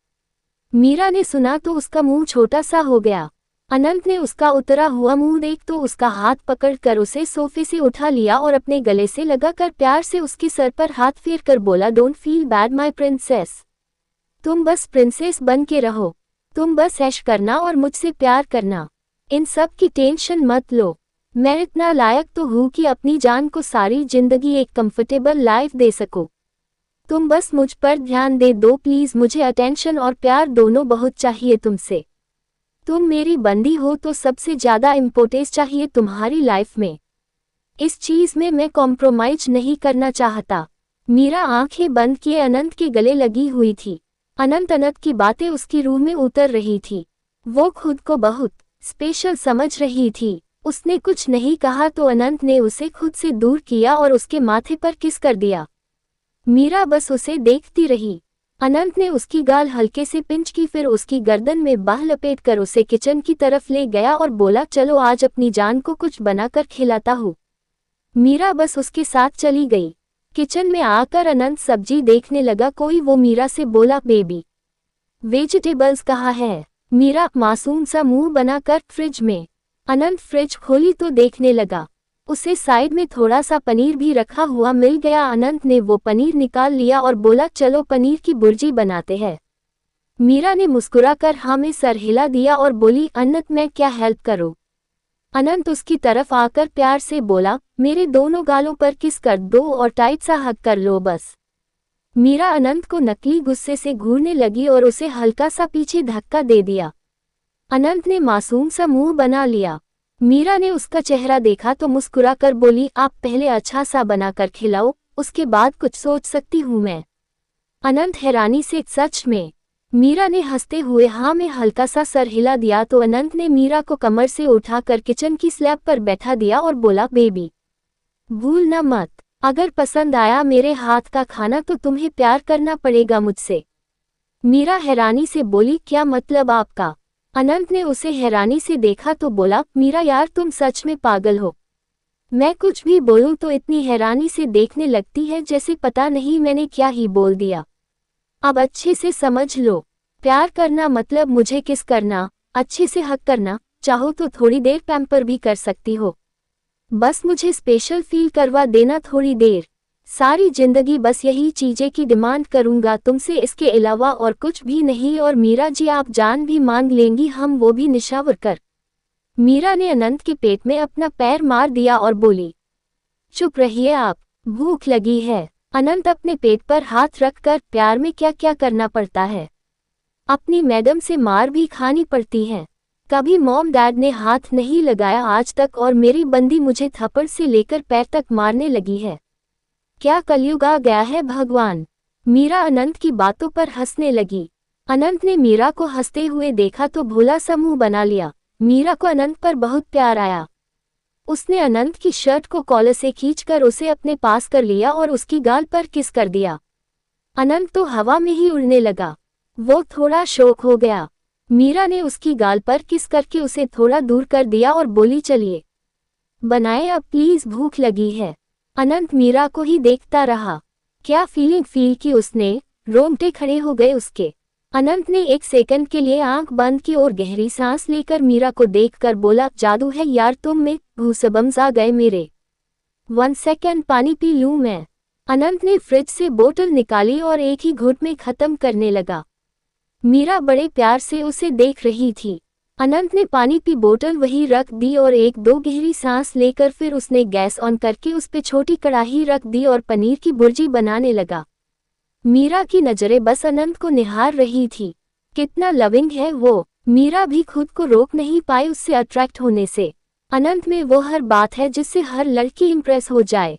मीरा ने सुना तो उसका मुंह छोटा सा हो गया। अनंत ने उसका उतरा हुआ मुंह देख तो उसका हाथ पकड़कर उसे सोफे से उठा लिया और अपने गले से लगाकर प्यार से उसके सर पर हाथ फेर कर बोला, don't feel bad my princess, तुम बस प्रिंसेस बन के रहो, तुम बस ऐश करना और मुझसे प्यार करना, इन सब की टेंशन मत लो। मैं इतना लायक तो हूँ कि अपनी जान को सारी जिंदगी एक कंफर्टेबल लाइफ दे सकूं। तुम बस मुझ पर ध्यान दे दो प्लीज़, मुझे अटेंशन और प्यार दोनों बहुत चाहिए तुमसे। तुम मेरी बंदी हो तो सबसे ज़्यादा इम्पोर्टेंस चाहिए तुम्हारी लाइफ में। इस चीज़ में मैं कॉम्प्रोमाइज नहीं करना चाहता। मीरा आंखें बंद किए अनंत के गले लगी हुई थी। अनंत की बातें उसकी रूह में उतर रही थी। वो खुद को बहुत स्पेशल समझ रही थी। उसने कुछ नहीं कहा तो अनंत ने उसे खुद से दूर किया और उसके माथे पर किस कर दिया। मीरा बस उसे देखती रही। अनंत ने उसकी गाल हल्के से पिंच की, फिर उसकी गर्दन में बाह लपेट कर उसे किचन की तरफ ले गया और बोला, चलो आज अपनी जान को कुछ बनाकर खिलाता हूँ। मीरा बस उसके साथ चली गई। किचन में आकर अनंत सब्जी देखने लगा। कोई वो मीरा से बोला, बेबी वेजिटेबल्स कहाँ है? मीरा मासूम सा मुंह बनाकर, फ्रिज में। अनंत फ्रिज खोली तो देखने लगा। उसे साइड में थोड़ा सा पनीर भी रखा हुआ मिल गया। अनंत ने वो पनीर निकाल लिया और बोला, चलो पनीर की भुर्जी बनाते हैं। मीरा ने मुस्कुराकर हाँ में सर हिला दिया और बोली, अनंत मैं क्या हेल्प करूं? अनंत उसकी तरफ आकर प्यार से बोला, मेरे दोनों गालों पर किस कर दो और टाइट सा हक कर लो बस। मीरा अनंत को नकली गुस्से से घूरने लगी और उसे हल्का सा पीछे धक्का दे दिया। अनंत ने मासूम सा मुंह बना लिया। मीरा ने उसका चेहरा देखा तो मुस्कुराकर बोली, आप पहले अच्छा सा बनाकर खिलाओ, उसके बाद कुछ सोच सकती हूँ मैं। अनंत हैरानी से, सच में? मीरा ने हंसते हुए हाँ में हल्का सा सर हिला दिया तो अनंत ने मीरा को कमर से उठाकर किचन की स्लैब पर बैठा दिया और बोला, बेबी भूलना मत, अगर पसंद आया मेरे हाथ का खाना तो तुम्हें प्यार करना पड़ेगा मुझसे। मीरा हैरानी से बोली, क्या मतलब आपका? अनंत ने उसे हैरानी से देखा तो बोला, मीरा यार तुम सच में पागल हो। मैं कुछ भी बोलूं तो इतनी हैरानी से देखने लगती है जैसे पता नहीं मैंने क्या ही बोल दिया। अब अच्छे से समझ लो, प्यार करना मतलब मुझे किस करना, अच्छे से हक करना, चाहो तो थोड़ी देर पैम्पर भी कर सकती हो। बस मुझे स्पेशल फील करवा देना थोड़ी देर। सारी जिंदगी बस यही चीजें की डिमांड करूंगा तुमसे, इसके अलावा और कुछ भी नहीं। और मीरा जी आप जान भी मांग लेंगी हम, वो भी निशावर कर। मीरा ने अनंत के पेट में अपना पैर मार दिया और बोली, चुप रहिए आप, भूख लगी है। अनंत अपने पेट पर हाथ रखकर, प्यार में क्या क्या करना पड़ता है, अपनी मैडम से मार भी खानी पड़ती है। कभी मॉम डैड ने हाथ नहीं लगाया आज तक और मेरी बंदी मुझे थप्पड़ से लेकर पैर तक मारने लगी है। क्या कलयुग आ गया है भगवान। मीरा अनंत की बातों पर हंसने लगी। अनंत ने मीरा को हंसते हुए देखा तो भोला सा मुंह बना लिया। मीरा को अनंत पर बहुत प्यार आया। उसने अनंत की शर्ट को कॉलर से खींचकर उसे अपने पास कर लिया और उसकी गाल पर किस कर दिया। अनंत तो हवा में ही उड़ने लगा। वो थोड़ा शौक हो गया। मीरा ने उसकी गाल पर किस करके उसे थोड़ा दूर कर दिया और बोली, चलिए बनाए अब प्लीज, भूख लगी है। अनंत मीरा को ही देखता रहा। क्या फीलिंग फील की उसने, रोंगटे खड़े हो गए उसके। अनंत ने एक सेकंड के लिए आंख बंद की और गहरी सांस लेकर मीरा को देखकर बोला, जादू है यार तुम में, गूज़बम्स आ गए मेरे। 1 सेकंड पानी पी लूं मैं। अनंत ने फ्रिज से बोतल निकाली और एक ही घूंट में खत्म करने लगा। मीरा बड़े प्यार से उसे देख रही थी। अनंत ने पानी की बोतल वहीं रख दी और 1-2 गहरी सांस लेकर फिर उसने गैस ऑन करके उस पे छोटी कढ़ाई रख दी और पनीर की भुर्जी बनाने लगा। मीरा की नजरें बस अनंत को निहार रही थी। कितना लविंग है वो। मीरा भी खुद को रोक नहीं पाई उससे अट्रैक्ट होने से। अनंत में वो हर बात है जिससे हर लड़की इंप्रेस हो जाए।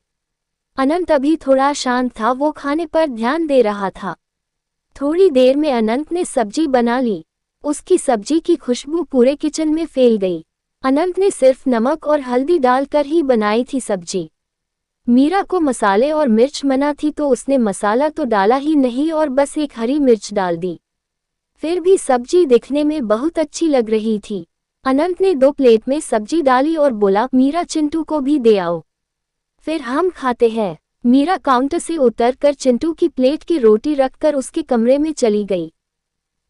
अनंत अभी थोड़ा शांत था, वो खाने पर ध्यान दे रहा था। थोड़ी देर में अनंत ने सब्जी बना ली। उसकी सब्जी की खुशबू पूरे किचन में फैल गई। अनंत ने सिर्फ नमक और हल्दी डालकर ही बनाई थी सब्जी। मीरा को मसाले और मिर्च मना थी तो उसने मसाला तो डाला ही नहीं और बस एक हरी मिर्च डाल दी। फिर भी सब्जी दिखने में बहुत अच्छी लग रही थी। अनंत ने 2 प्लेट में सब्जी डाली और बोला, मीरा चिंटू को भी दे आओ, फिर हम खाते हैं। मीरा काउंटर से उतरकर चिंटू की प्लेट की रोटी रखकर उसके कमरे में चली गई।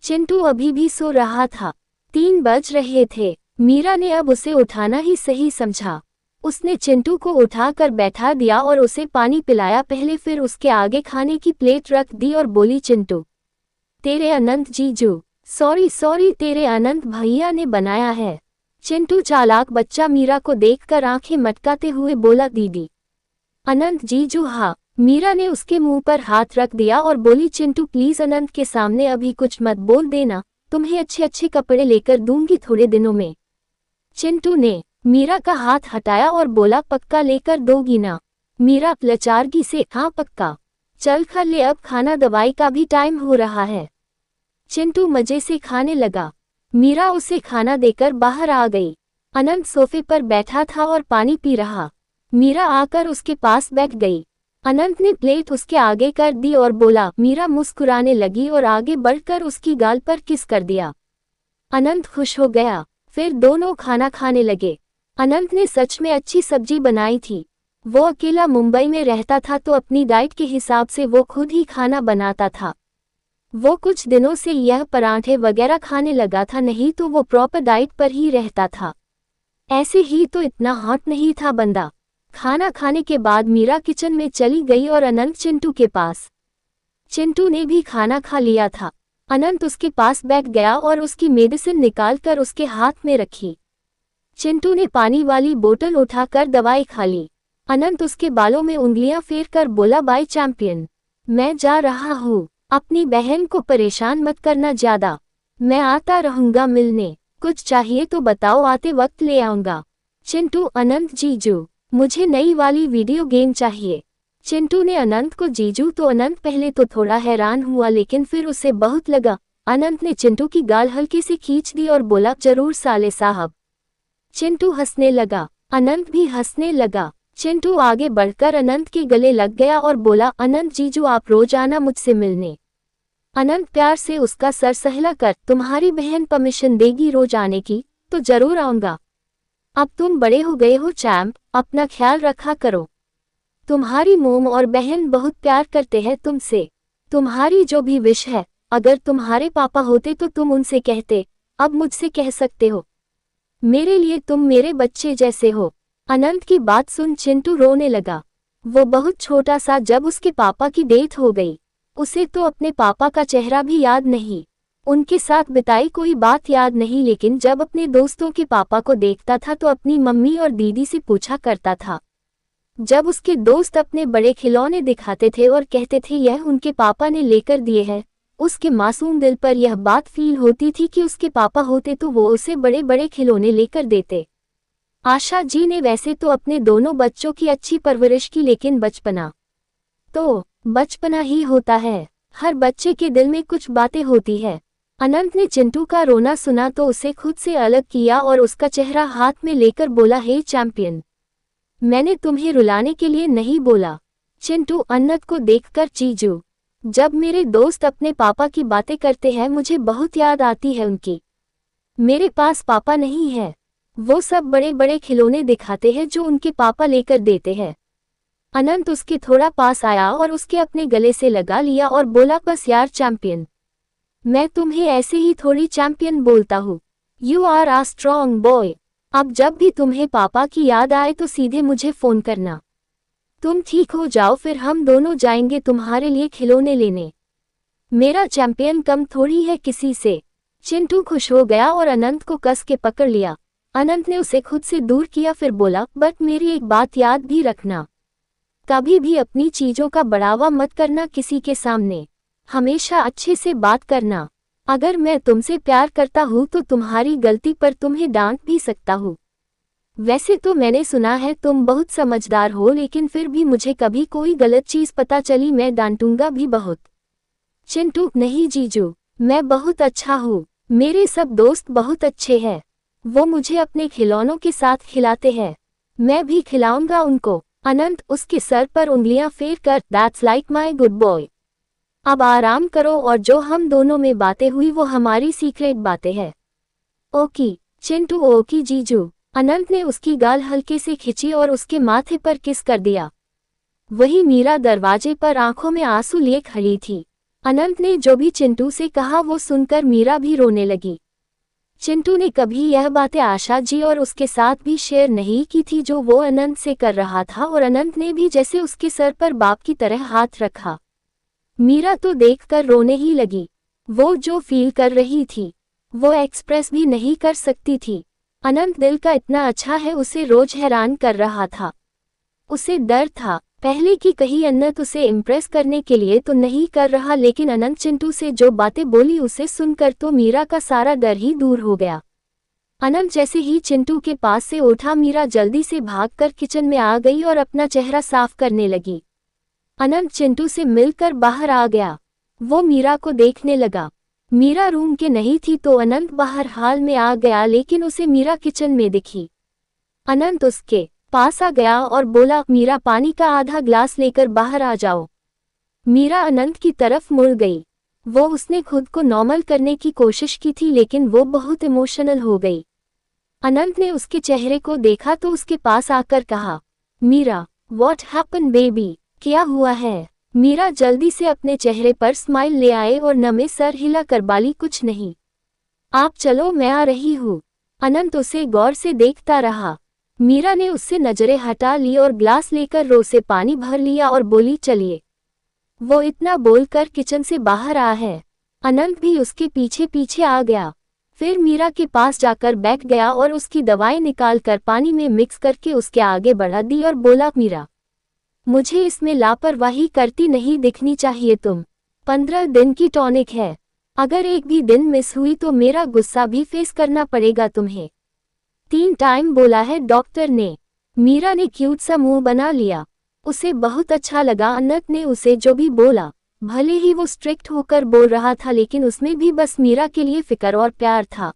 चिंटू अभी भी सो रहा था। 3 बज रहे थे। मीरा ने अब उसे उठाना ही सही समझा। उसने चिंटू को उठाकर बैठा दिया और उसे पानी पिलाया पहले, फिर उसके आगे खाने की प्लेट रख दी और बोली, चिंटू तेरे अनंत जीजू, सॉरी तेरे अनंत भैया ने बनाया है। चिंटू चालाक बच्चा मीरा को देखकर आंखें मटकाते हुए बोला, दीदी अनंत जीजू हाँ। मीरा ने उसके मुंह पर हाथ रख दिया और बोली, चिंटू प्लीज अनंत के सामने अभी कुछ मत बोल देना, तुम्हें अच्छे अच्छे कपड़े लेकर दूंगी थोड़े दिनों में। चिंटू ने मीरा का हाथ हटाया और बोला, पक्का लेकर दोगी ना? मीरा लचारगी से, हाँ पक्का। चल खा ले, अब खाना दवाई का भी टाइम हो रहा है। चिंटू मजे से खाने लगा। मीरा उसे खाना देकर बाहर आ गई। अनंत सोफे पर बैठा था और पानी पी रहा। मीरा आकर उसके पास बैठ गई। अनंत ने प्लेट उसके आगे कर दी और बोला, मीरा मुस्कुराने लगी और आगे बढ़कर उसकी गाल पर किस कर दिया। अनंत खुश हो गया। फिर दोनों खाना खाने लगे। अनंत ने सच में अच्छी सब्जी बनाई थी। वो अकेला मुंबई में रहता था तो अपनी डाइट के हिसाब से वो खुद ही खाना बनाता था। वो कुछ दिनों से यह पराठे वगैरह खाने लगा था, नहीं तो वो प्रॉपर डाइट पर ही रहता था। ऐसे ही तो इतना हॉट नहीं था बंदा। खाना खाने के बाद मीरा किचन में चली गई और अनंत चिंटू के पास। चिंटू ने भी खाना खा लिया था। अनंत उसके पास बैठ गया और उसकी मेडिसिन निकालकर उसके हाथ में रखी। चिंटू ने पानी वाली बोतल उठाकर दवाई खा ली। अनंत उसके बालों में उंगलियां फेर कर बोला, बाय चैंपियन, मैं जा रहा हूँ, अपनी बहन को परेशान मत करना ज्यादा, मैं आता रहूंगा मिलने, कुछ चाहिए तो बताओ, आते वक्त ले आऊंगा। चिंटू, अनंत जीजू, मुझे नई वाली वीडियो गेम चाहिए। चिंटू ने अनंत को जीजू तो अनंत पहले तो थोड़ा हैरान हुआ लेकिन फिर उसे बहुत लगा। अनंत ने चिंटू की गाल हल्के से खींच दी और बोला, जरूर साले साहब। चिंटू हंसने लगा, अनंत भी हंसने लगा। चिंटू आगे बढ़कर अनंत के गले लग गया और बोला, अनंत जीजू आप रोज आना मुझसे मिलने। अनंत प्यार से उसका सर सहला कर, तुम्हारी बहन परमिशन देगी रोज आने की तो जरूर आऊंगा। अब तुम बड़े हो गए हो चैंप, अपना ख्याल रखा करो। तुम्हारी मोम और बहन बहुत प्यार करते हैं तुमसे। तुम्हारी जो भी विश है, अगर तुम्हारे पापा होते तो तुम उनसे कहते, अब मुझसे कह सकते हो। मेरे लिए तुम मेरे बच्चे जैसे हो। अनंत की बात सुन चिंटू रोने लगा। वो बहुत छोटा सा जब उसके पापा की डेथ हो गई। उसे तो अपने पापा का चेहरा भी याद नहीं, उनके साथ बिताई कोई बात याद नहीं, लेकिन जब अपने दोस्तों के पापा को देखता था तो अपनी मम्मी और दीदी से पूछा करता था। जब उसके दोस्त अपने बड़े खिलौने दिखाते थे और कहते थे यह उनके पापा ने लेकर दिए हैं, उसके मासूम दिल पर यह बात फील होती थी कि उसके पापा होते तो वो उसे बड़े बड़े खिलौने लेकर देते। आशा जी ने वैसे तो अपने दोनों बच्चों की अच्छी परवरिश की, लेकिन बचपना तो बचपना ही होता है। हर बच्चे के दिल में कुछ बातें होती है। अनंत ने चिंटू का रोना सुना तो उसे खुद से अलग किया और उसका चेहरा हाथ में लेकर बोला, हे चैंपियन, मैंने तुम्हें रुलाने के लिए नहीं बोला। चिंटू, अनंत को देखकर जीजू, जब मेरे दोस्त अपने पापा की बातें करते हैं मुझे बहुत याद आती है उनकी। मेरे पास पापा नहीं है, वो सब बड़े बड़े खिलौने दिखाते हैं जो उनके पापा लेकर देते हैं। अनंत उसके थोड़ा पास आया और उसके अपने गले से लगा लिया और बोला, बस यार चैंपियन, मैं तुम्हें ऐसे ही थोड़ी चैंपियन बोलता हूँ। You are a strong boy. अब जब भी तुम्हें पापा की याद आए तो सीधे मुझे फोन करना। तुम ठीक हो जाओ फिर हम दोनों जाएंगे तुम्हारे लिए खिलौने लेने। मेरा चैंपियन कम थोड़ी है किसी से। चिंटू खुश हो गया और अनंत को कस के पकड़ लिया। अनंत ने उसे खुद से दूर किया, फिर बोला, बट मेरी एक बात याद भी रखना, कभी भी अपनी चीजों का बढ़ावा मत करना किसी के सामने, हमेशा अच्छे से बात करना। अगर मैं तुमसे प्यार करता हूँ तो तुम्हारी गलती पर तुम्हें डांट भी सकता हूँ। वैसे तो मैंने सुना है तुम बहुत समझदार हो, लेकिन फिर भी मुझे कभी कोई गलत चीज पता चली मैं डांटूंगा भी बहुत। चिंटू, नहीं जीजू, मैं बहुत अच्छा हूँ, मेरे सब दोस्त बहुत अच्छे हैं, वो मुझे अपने खिलौनों के साथ खिलाते हैं, मैं भी खिलाऊंगा उनको। अनंत उसके सर पर उंगलियां फेर कर, that's like my good boy. अब आराम करो और जो हम दोनों में बातें हुई वो हमारी सीक्रेट बातें हैं। ओकी चिंटू, ओकी जीजू। अनंत ने उसकी गाल हल्के से खिंची और उसके माथे पर किस कर दिया। वही मीरा दरवाजे पर आंखों में आंसू लिए खड़ी थी। अनंत ने जो भी चिंटू से कहा वो सुनकर मीरा भी रोने लगी। चिंटू ने कभी यह बातें आशा जी और उसके साथ भी शेयर नहीं की थी जो वो अनंत से कर रहा था, और अनंत ने भी जैसे उसके सर पर बाप की तरह हाथ रखा। मीरा तो देखकर रोने ही लगी। वो जो फील कर रही थी वो एक्सप्रेस भी नहीं कर सकती थी। अनंत दिल का इतना अच्छा है, उसे रोज हैरान कर रहा था। उसे डर था पहले कि कहीं अनंत उसे इम्प्रेस करने के लिए तो नहीं कर रहा, लेकिन अनंत चिंटू से जो बातें बोली उसे सुनकर तो मीरा का सारा डर ही दूर हो गया। अनंत जैसे ही चिंटू के पास से उठा, मीरा जल्दी से भागकर किचन में आ गई और अपना चेहरा साफ करने लगी। अनंत चिंटू से मिलकर बाहर आ गया। वो मीरा को देखने लगा। मीरा रूम के नहीं थी तो अनंत बाहर हाल में आ गया, लेकिन उसे मीरा किचन में दिखी। अनंत उसके पास आ गया और बोला, मीरा पानी का आधा ग्लास लेकर बाहर आ जाओ। मीरा अनंत की तरफ मुड़ गई। वो उसने खुद को नॉर्मल करने की कोशिश की थी, लेकिन वो बहुत इमोशनल हो गई। अनंत ने उसके चेहरे को देखा तो उसके पास आकर कहा, मीरा, व्हाट हैपन बेबी, क्या हुआ है? मीरा जल्दी से अपने चेहरे पर स्माइल ले आए और नमे सर हिला कर बाली, कुछ नहीं, आप चलो मैं आ रही हूँ। अनंत उसे गौर से देखता रहा। मीरा ने उससे नजरें हटा ली और ग्लास लेकर रो से पानी भर लिया और बोली, चलिए। वो इतना बोलकर किचन से बाहर आ है। अनंत भी उसके पीछे पीछे आ गया। फिर मीरा के पास जाकर बैठ गया और उसकी दवाई निकालकर पानी में मिक्स करके उसके आगे बढ़ा दी और बोला, मीरा, मुझे इसमें लापरवाही करती नहीं दिखनी चाहिए। तुम 15 दिन की टॉनिक है, अगर एक भी दिन मिस हुई तो मेरा गुस्सा भी फेस करना पड़ेगा तुम्हें। 3 टाइम बोला है डॉक्टर ने। मीरा ने क्यूट सा मुंह बना लिया। उसे बहुत अच्छा लगा अनंत ने उसे जो भी बोला। भले ही वो स्ट्रिक्ट होकर बोल रहा था, लेकिन उसमें भी बस मीरा के लिए फिक्र और प्यार था।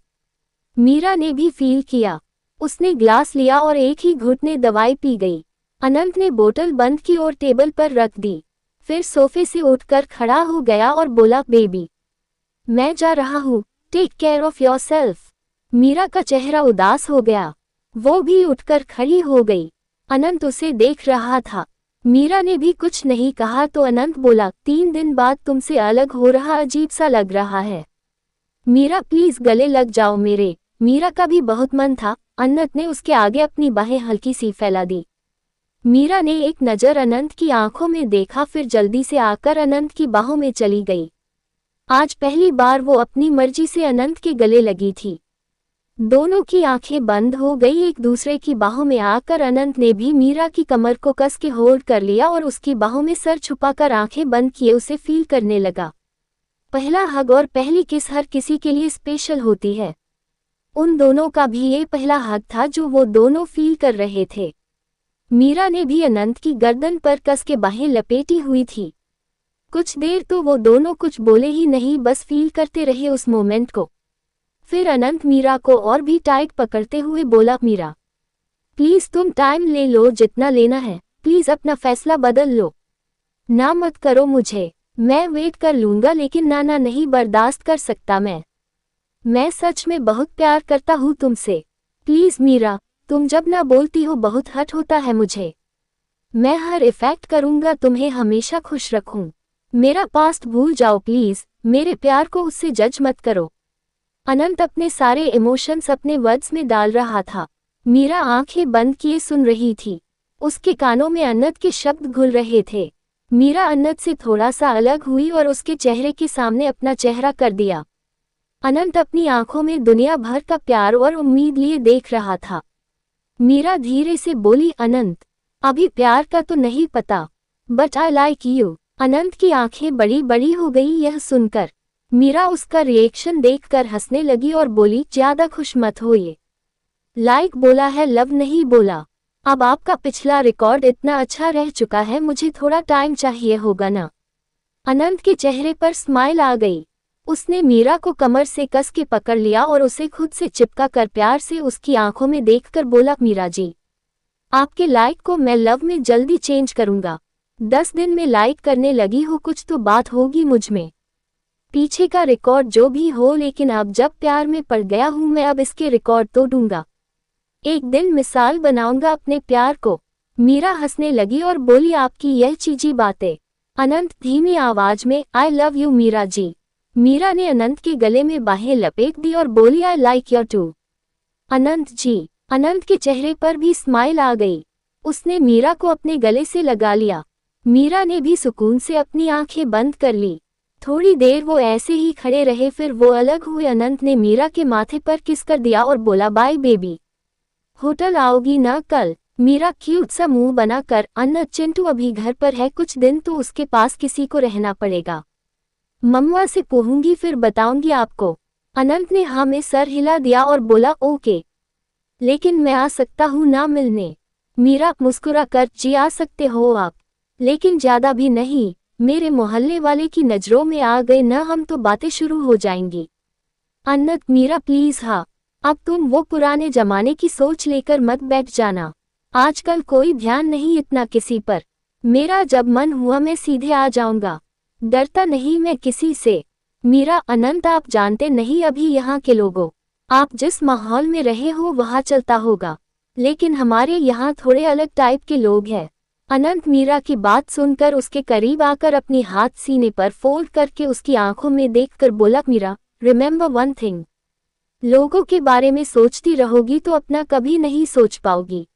मीरा ने भी फील किया। उसने ग्लास लिया और एक ही घुट में दवाई पी गई। अनंत ने बोतल बंद की और टेबल पर रख दी। फिर सोफे से उठकर खड़ा हो गया और बोला, बेबी, मैं जा रहा हूँ, take care of yourself. Meera का चेहरा उदास हो गया। वो भी उठकर खड़ी हो गई। अनंत उसे देख रहा था। मीरा ने भी कुछ नहीं कहा तो अनंत बोला, 3 दिन बाद तुमसे अलग हो रहा अजीब सा लग रहा है। मीरा प्लीज गले लग जाओ मेरे। मीरा का भी बहुत मन था। अनंत ने उसके आगे अपनी बाहें हल्की सी फैला दी। मीरा ने एक नज़र अनंत की आंखों में देखा, फिर जल्दी से आकर अनंत की बाहों में चली गई। आज पहली बार वो अपनी मर्जी से अनंत के गले लगी थी। दोनों की आंखें बंद हो गई। एक दूसरे की बाहों में आकर अनंत ने भी मीरा की कमर को कस के होल्ड कर लिया और उसकी बाहों में सर छुपाकर आंखें बंद किए उसे फील करने लगा। पहला हग और पहली किस हर किसी के लिए स्पेशल होती है। उन दोनों का भी ये पहला हग था जो वो दोनों फील कर रहे थे। मीरा ने भी अनंत की गर्दन पर कस के बाहें लपेटी हुई थी। कुछ देर तो वो दोनों कुछ बोले ही नहीं, बस फील करते रहे उस मोमेंट को। फिर अनंत मीरा को और भी टाइट पकड़ते हुए बोला, मीरा प्लीज तुम टाइम ले लो जितना लेना है, प्लीज अपना फैसला बदल लो। ना मत करो मुझे, मैं वेट कर लूंगा, लेकिन ना नहीं बर्दाश्त कर सकता मैं सच में बहुत प्यार करता हूँ तुमसे। प्लीज मीरा, तुम जब ना बोलती हो बहुत हर्ट होता है मुझे। मैं हर इफेक्ट करूंगा तुम्हें हमेशा खुश रखूं। मेरा पास्ट भूल जाओ प्लीज, मेरे प्यार को उससे जज मत करो। अनंत अपने सारे इमोशंस अपने वर्ड्स में डाल रहा था। मीरा आंखें बंद किए सुन रही थी। उसके कानों में अनंत के शब्द घुल रहे थे। मीरा अनंत से थोड़ा सा अलग हुई और उसके चेहरे के सामने अपना चेहरा कर दिया। अनंत अपनी आंखों में दुनिया भर का प्यार और उम्मीद लिए देख रहा था। मीरा धीरे से बोली, अनंत, अभी प्यार का तो नहीं पता, बट आई लाइक यू। अनंत की आंखें बड़ी बड़ी हो गई यह सुनकर। मीरा उसका रिएक्शन देखकर हंसने लगी और बोली, ज्यादा खुश मत होइए। लाइक बोला है, लव नहीं बोला। अब आपका पिछला रिकॉर्ड इतना अच्छा रह चुका है, मुझे थोड़ा टाइम चाहिए होगा ना। अनंत के चेहरे पर स्माइल आ गई। उसने मीरा को कमर से कस के पकड़ लिया और उसे खुद से चिपका कर प्यार से उसकी आंखों में देखकर बोला, मीरा जी, आपके लाइक को मैं लव में जल्दी चेंज करूंगा। 10 दिन में लाइक करने लगी हो, कुछ तो बात होगी मुझ में। पीछे का रिकॉर्ड जो भी हो, लेकिन अब जब प्यार में पड़ गया हूं मैं, अब इसके रिकॉर्ड तोड़ूंगा। एक दिन मिसाल बनाऊंगा अपने प्यार को। मीरा हंसने लगी और बोली, आपकी यह चीजी बातें। अनंत धीमी आवाज में, आई लव यू मीरा जी। मीरा ने अनंत के गले में बाहें लपेट दी और बोली, आई लाइक योर टू अनंत जी। अनंत के चेहरे पर भी स्माइल आ गई। उसने मीरा को अपने गले से लगा लिया। मीरा ने भी सुकून से अपनी आंखें बंद कर ली। थोड़ी देर वो ऐसे ही खड़े रहे, फिर वो अलग हुए। अनंत ने मीरा के माथे पर किस कर दिया और बोला, बाय बेबी, होटल आओगी ना कल। मीरा क्यूट सा मुंह बनाकर, अनंत, चिंटू अभी घर पर है, कुछ दिन तो उसके पास किसी को रहना पड़ेगा। मम्मा से पूछूंगी फिर बताऊंगी आपको। अनंत ने हाँ में सर हिला दिया और बोला, ओके, लेकिन मैं आ सकता हूँ ना मिलने। मीरा मुस्कुरा कर, जी आ सकते हो आप, लेकिन ज्यादा भी नहीं, मेरे मोहल्ले वाले की नजरों में आ गए ना हम तो बातें शुरू हो जाएंगी। अनंत, मीरा प्लीज हाँ, अब तुम वो पुराने जमाने की सोच लेकर मत बैठ जाना। आजकल कोई ध्यान नहीं इतना किसी पर। मेरा जब मन हुआ मैं सीधे आ जाऊंगा, डरता नहीं मैं किसी से। मीरा, अनंत, आप जानते नहीं अभी यहाँ के लोगों, आप जिस माहौल में रहे हो वहाँ चलता होगा, लेकिन हमारे यहाँ थोड़े अलग टाइप के लोग हैं। अनंत मीरा की बात सुनकर उसके करीब आकर अपनी हाथ सीने पर फोल्ड करके उसकी आंखों में देखकर बोला, मीरा, रिमेंबर वन थिंग, लोगों के बारे में सोचती रहोगी तो अपना कभी नहीं सोच पाओगी।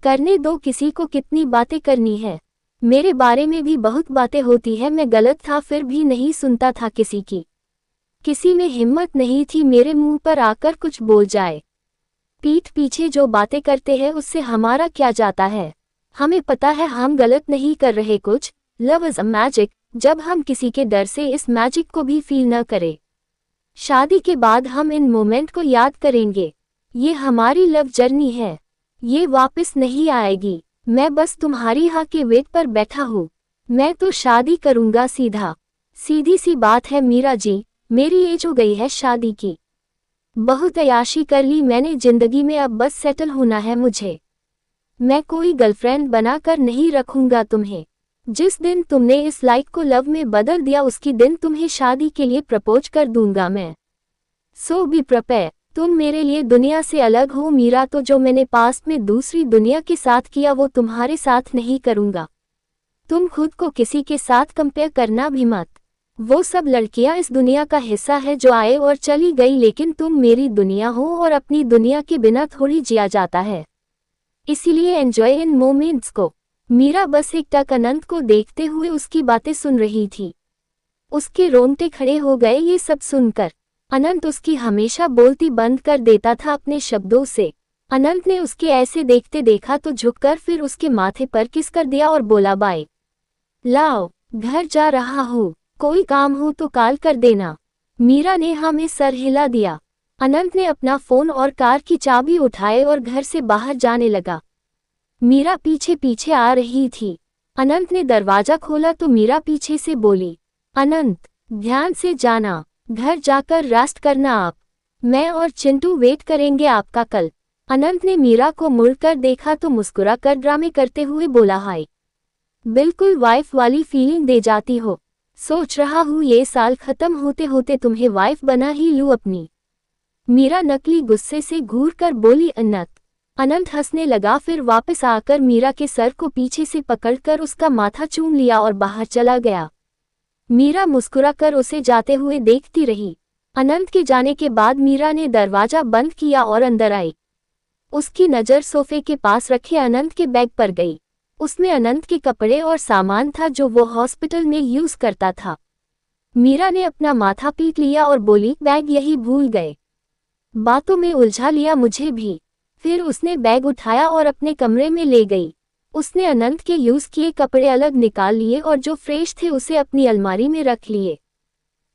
करने दो किसी को कितनी बातें करनी है। मेरे बारे में भी बहुत बातें होती है, मैं गलत था फिर भी नहीं सुनता था किसी की। किसी में हिम्मत नहीं थी मेरे मुंह पर आकर कुछ बोल जाए। पीठ पीछे जो बातें करते हैं उससे हमारा क्या जाता है। हमें पता है हम गलत नहीं कर रहे कुछ। लव इज अ मैजिक, जब हम किसी के डर से इस मैजिक को भी फील न करें। शादी के बाद हम इन मोमेंट को याद करेंगे। ये हमारी लव जर्नी है, ये वापस नहीं आएगी। मैं बस तुम्हारी हाँ के वेट पर बैठा हूँ। मैं तो शादी करूँगा सीधा। सीधी सी बात है मीरा जी, मेरी एज हो गई है शादी की। बहुत अय्याशी कर ली मैंने जिंदगी में, अब बस सेटल होना है मुझे। मैं कोई गर्लफ्रेंड बनाकर नहीं रखूंगा तुम्हें। जिस दिन तुमने इस लाइफ को लव में बदल दिया उसकी दिन तुम्हें शादी के लिए प्रपोज कर दूंगा मैं। सो बी प्रिपेयर। तुम मेरे लिए दुनिया से अलग हो मीरा, तो जो मैंने पास्ट में दूसरी दुनिया के साथ किया वो तुम्हारे साथ नहीं करूंगा। तुम खुद को किसी के साथ कंपेयर करना भी मत। वो सब लड़कियां इस दुनिया का हिस्सा है जो आए और चली गई, लेकिन तुम मेरी दुनिया हो और अपनी दुनिया के बिना थोड़ी जिया जाता है। इसीलिए एंजॉय इन मोमेंट्स को। मीरा बस एक टक अनंत को देखते हुए उसकी बातें सुन रही थी। उसके रोंगटे खड़े हो गए ये सब सुनकर। अनंत उसकी हमेशा बोलती बंद कर देता था अपने शब्दों से। अनंत ने उसके ऐसे देखते देखा तो झुककर फिर उसके माथे पर किस कर दिया और बोला, बाय। लाओ, घर जा रहा हूँ, कोई काम हो तो कॉल कर देना। मीरा ने हाँ में सर हिला दिया। अनंत ने अपना फोन और कार की चाबी उठाए और घर से बाहर जाने लगा। मीरा पीछे पीछे आ रही थी। अनंत ने दरवाजा खोला तो मीरा पीछे से बोली, अनंत ध्यान से जाना, घर जाकर रेस्ट करना आप। मैं और चिंटू वेट करेंगे आपका कल। अनंत ने मीरा को मुड़कर देखा तो मुस्कुरा कर ड्रामे करते हुए बोला, हाय, बिल्कुल वाइफ वाली फीलिंग दे जाती हो। सोच रहा हूँ ये साल खत्म होते होते तुम्हें वाइफ बना ही लूँ अपनी। मीरा नकली गुस्से से घूर कर बोली, अनंत। अनंत हंसने लगा, फिर वापस आकर मीरा के सर को पीछे से पकड़कर उसका माथा चूम लिया और बाहर चला गया। मीरा मुस्कुराकर उसे जाते हुए देखती रही। अनंत के जाने के बाद मीरा ने दरवाजा बंद किया और अंदर आई। उसकी नज़र सोफे के पास रखे अनंत के बैग पर गई। उसमें अनंत के कपड़े और सामान था जो वो हॉस्पिटल में यूज करता था। मीरा ने अपना माथा पीट लिया और बोली, बैग यही भूल गए। बातों में उलझा लिया मुझे भी। फिर उसने बैग उठाया और अपने कमरे में ले गई। उसने अनंत के यूज किए कपड़े अलग निकाल लिए और जो फ्रेश थे उसे अपनी अलमारी में रख लिए।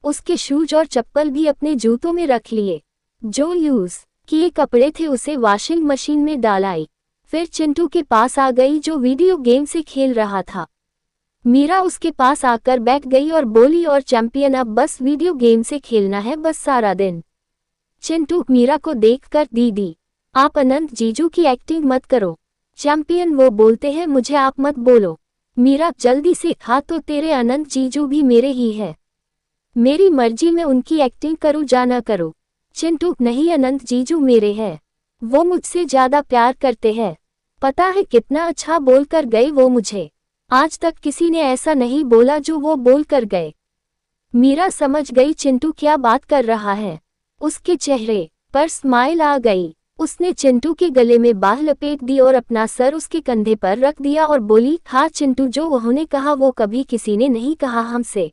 उसके शूज और चप्पल भी अपने जूतों में रख लिए। जो यूज किए कपड़े थे उसे वॉशिंग मशीन में डालाई। फिर चिंटू के पास आ गई जो वीडियो गेम से खेल रहा था। मीरा उसके पास आकर बैठ गई और बोली, और चैंपियन अब बस वीडियो गेम से खेलना है बस सारा दिन। चिंटू मीरा को देखकर, दीदी आप अनंत जीजू की एक्टिंग मत करो। चैंपियन वो बोलते हैं मुझे आप मत बोलो। मीरा जल्दी से, हाँ तो तेरे अनंत जीजू भी मेरे ही है, मेरी मर्जी में उनकी एक्टिंग करूँ या ना करूँ। चिंटू नहीं, अनंत जीजू मेरे हैं, वो मुझसे ज्यादा प्यार करते हैं। पता है कितना अच्छा बोल कर गए वो मुझे, आज तक किसी ने ऐसा नहीं बोला जो वो बोल कर गए। मीरा समझ गई चिंटू क्या बात कर रहा है। उसके चेहरे पर स्माइल आ गई। उसने चिंटू के गले में बाह लपेट दी और अपना सर उसके कंधे पर रख दिया और बोली, हाँ चिंटू, जो उन्होंने कहा वो कभी किसी ने नहीं कहा हमसे।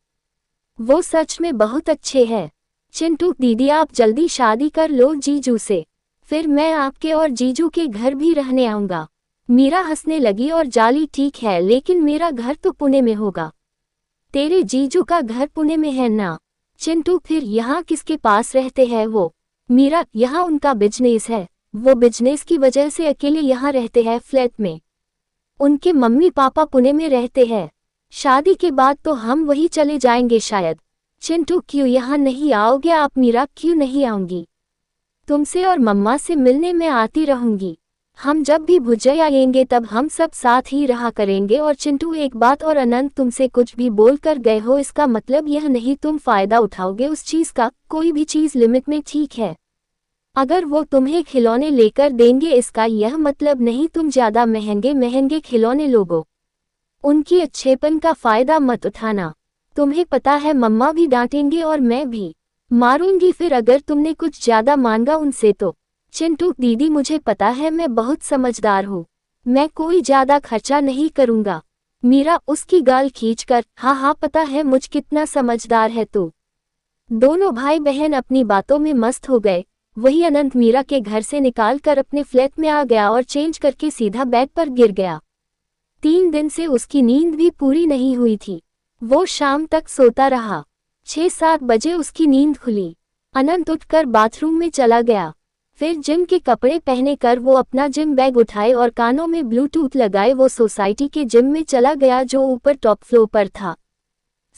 वो सच में बहुत अच्छे हैं। चिंटू दीदी आप जल्दी शादी कर लो जीजू से, फिर मैं आपके और जीजू के घर भी रहने आऊंगा। मीरा हंसने लगी और जाली, ठीक है लेकिन मेरा घर तो पुणे में होगा। तेरे जीजू का घर पुणे में है ना। चिंटू फिर यहाँ किसके पास रहते हैं वो। मीरा यहाँ उनका बिजनेस है, वो बिजनेस की वजह से अकेले यहाँ रहते हैं फ्लैट में। उनके मम्मी पापा पुणे में रहते हैं। शादी के बाद तो हम वही चले जाएंगे शायद। चिंटू क्यों यहाँ नहीं आओगे आप। मीरा क्यों नहीं आऊंगी, तुमसे और मम्मा से मिलने में आती रहूंगी। हम जब भी भुजय आएंगे तब हम सब साथ ही रहा करेंगे। और चिंटू एक बात और, अनंत तुमसे कुछ भी बोल कर गए हो इसका मतलब यह नहीं तुम फायदा उठाओगे उस चीज का। कोई भी चीज लिमिट में ठीक है। अगर वो तुम्हें खिलौने लेकर देंगे इसका यह मतलब नहीं तुम ज्यादा महंगे महंगे खिलौने लोगो। उनकी अच्छेपन का फायदा मत उठाना। तुम्हें पता है मम्मा भी डांटेंगे और मैं भी मारूंगी फिर अगर तुमने कुछ ज्यादा मांगा उनसे तो। चिंटू दीदी मुझे पता है, मैं बहुत समझदार हूँ, मैं कोई ज्यादा खर्चा नहीं करूँगा। मीरा उसकी गाल खींचकर, हाँ हाँ पता है मुझ कितना समझदार है तू। दोनों भाई बहन अपनी बातों में मस्त हो गए। वही अनंत मीरा के घर से निकाल कर अपने फ्लैट में आ गया और चेंज करके सीधा बेड पर गिर गया। 3 दिन से उसकी नींद भी पूरी नहीं हुई थी। वो शाम तक सोता रहा। 6-7 बजे उसकी नींद खुली। अनंत उठकर बाथरूम में चला गया। फिर जिम के कपड़े पहने कर वो अपना जिम बैग उठाए और कानों में ब्लूटूथ लगाए वो सोसाइटी के जिम में चला गया जो ऊपर टॉप फ्लोर पर था।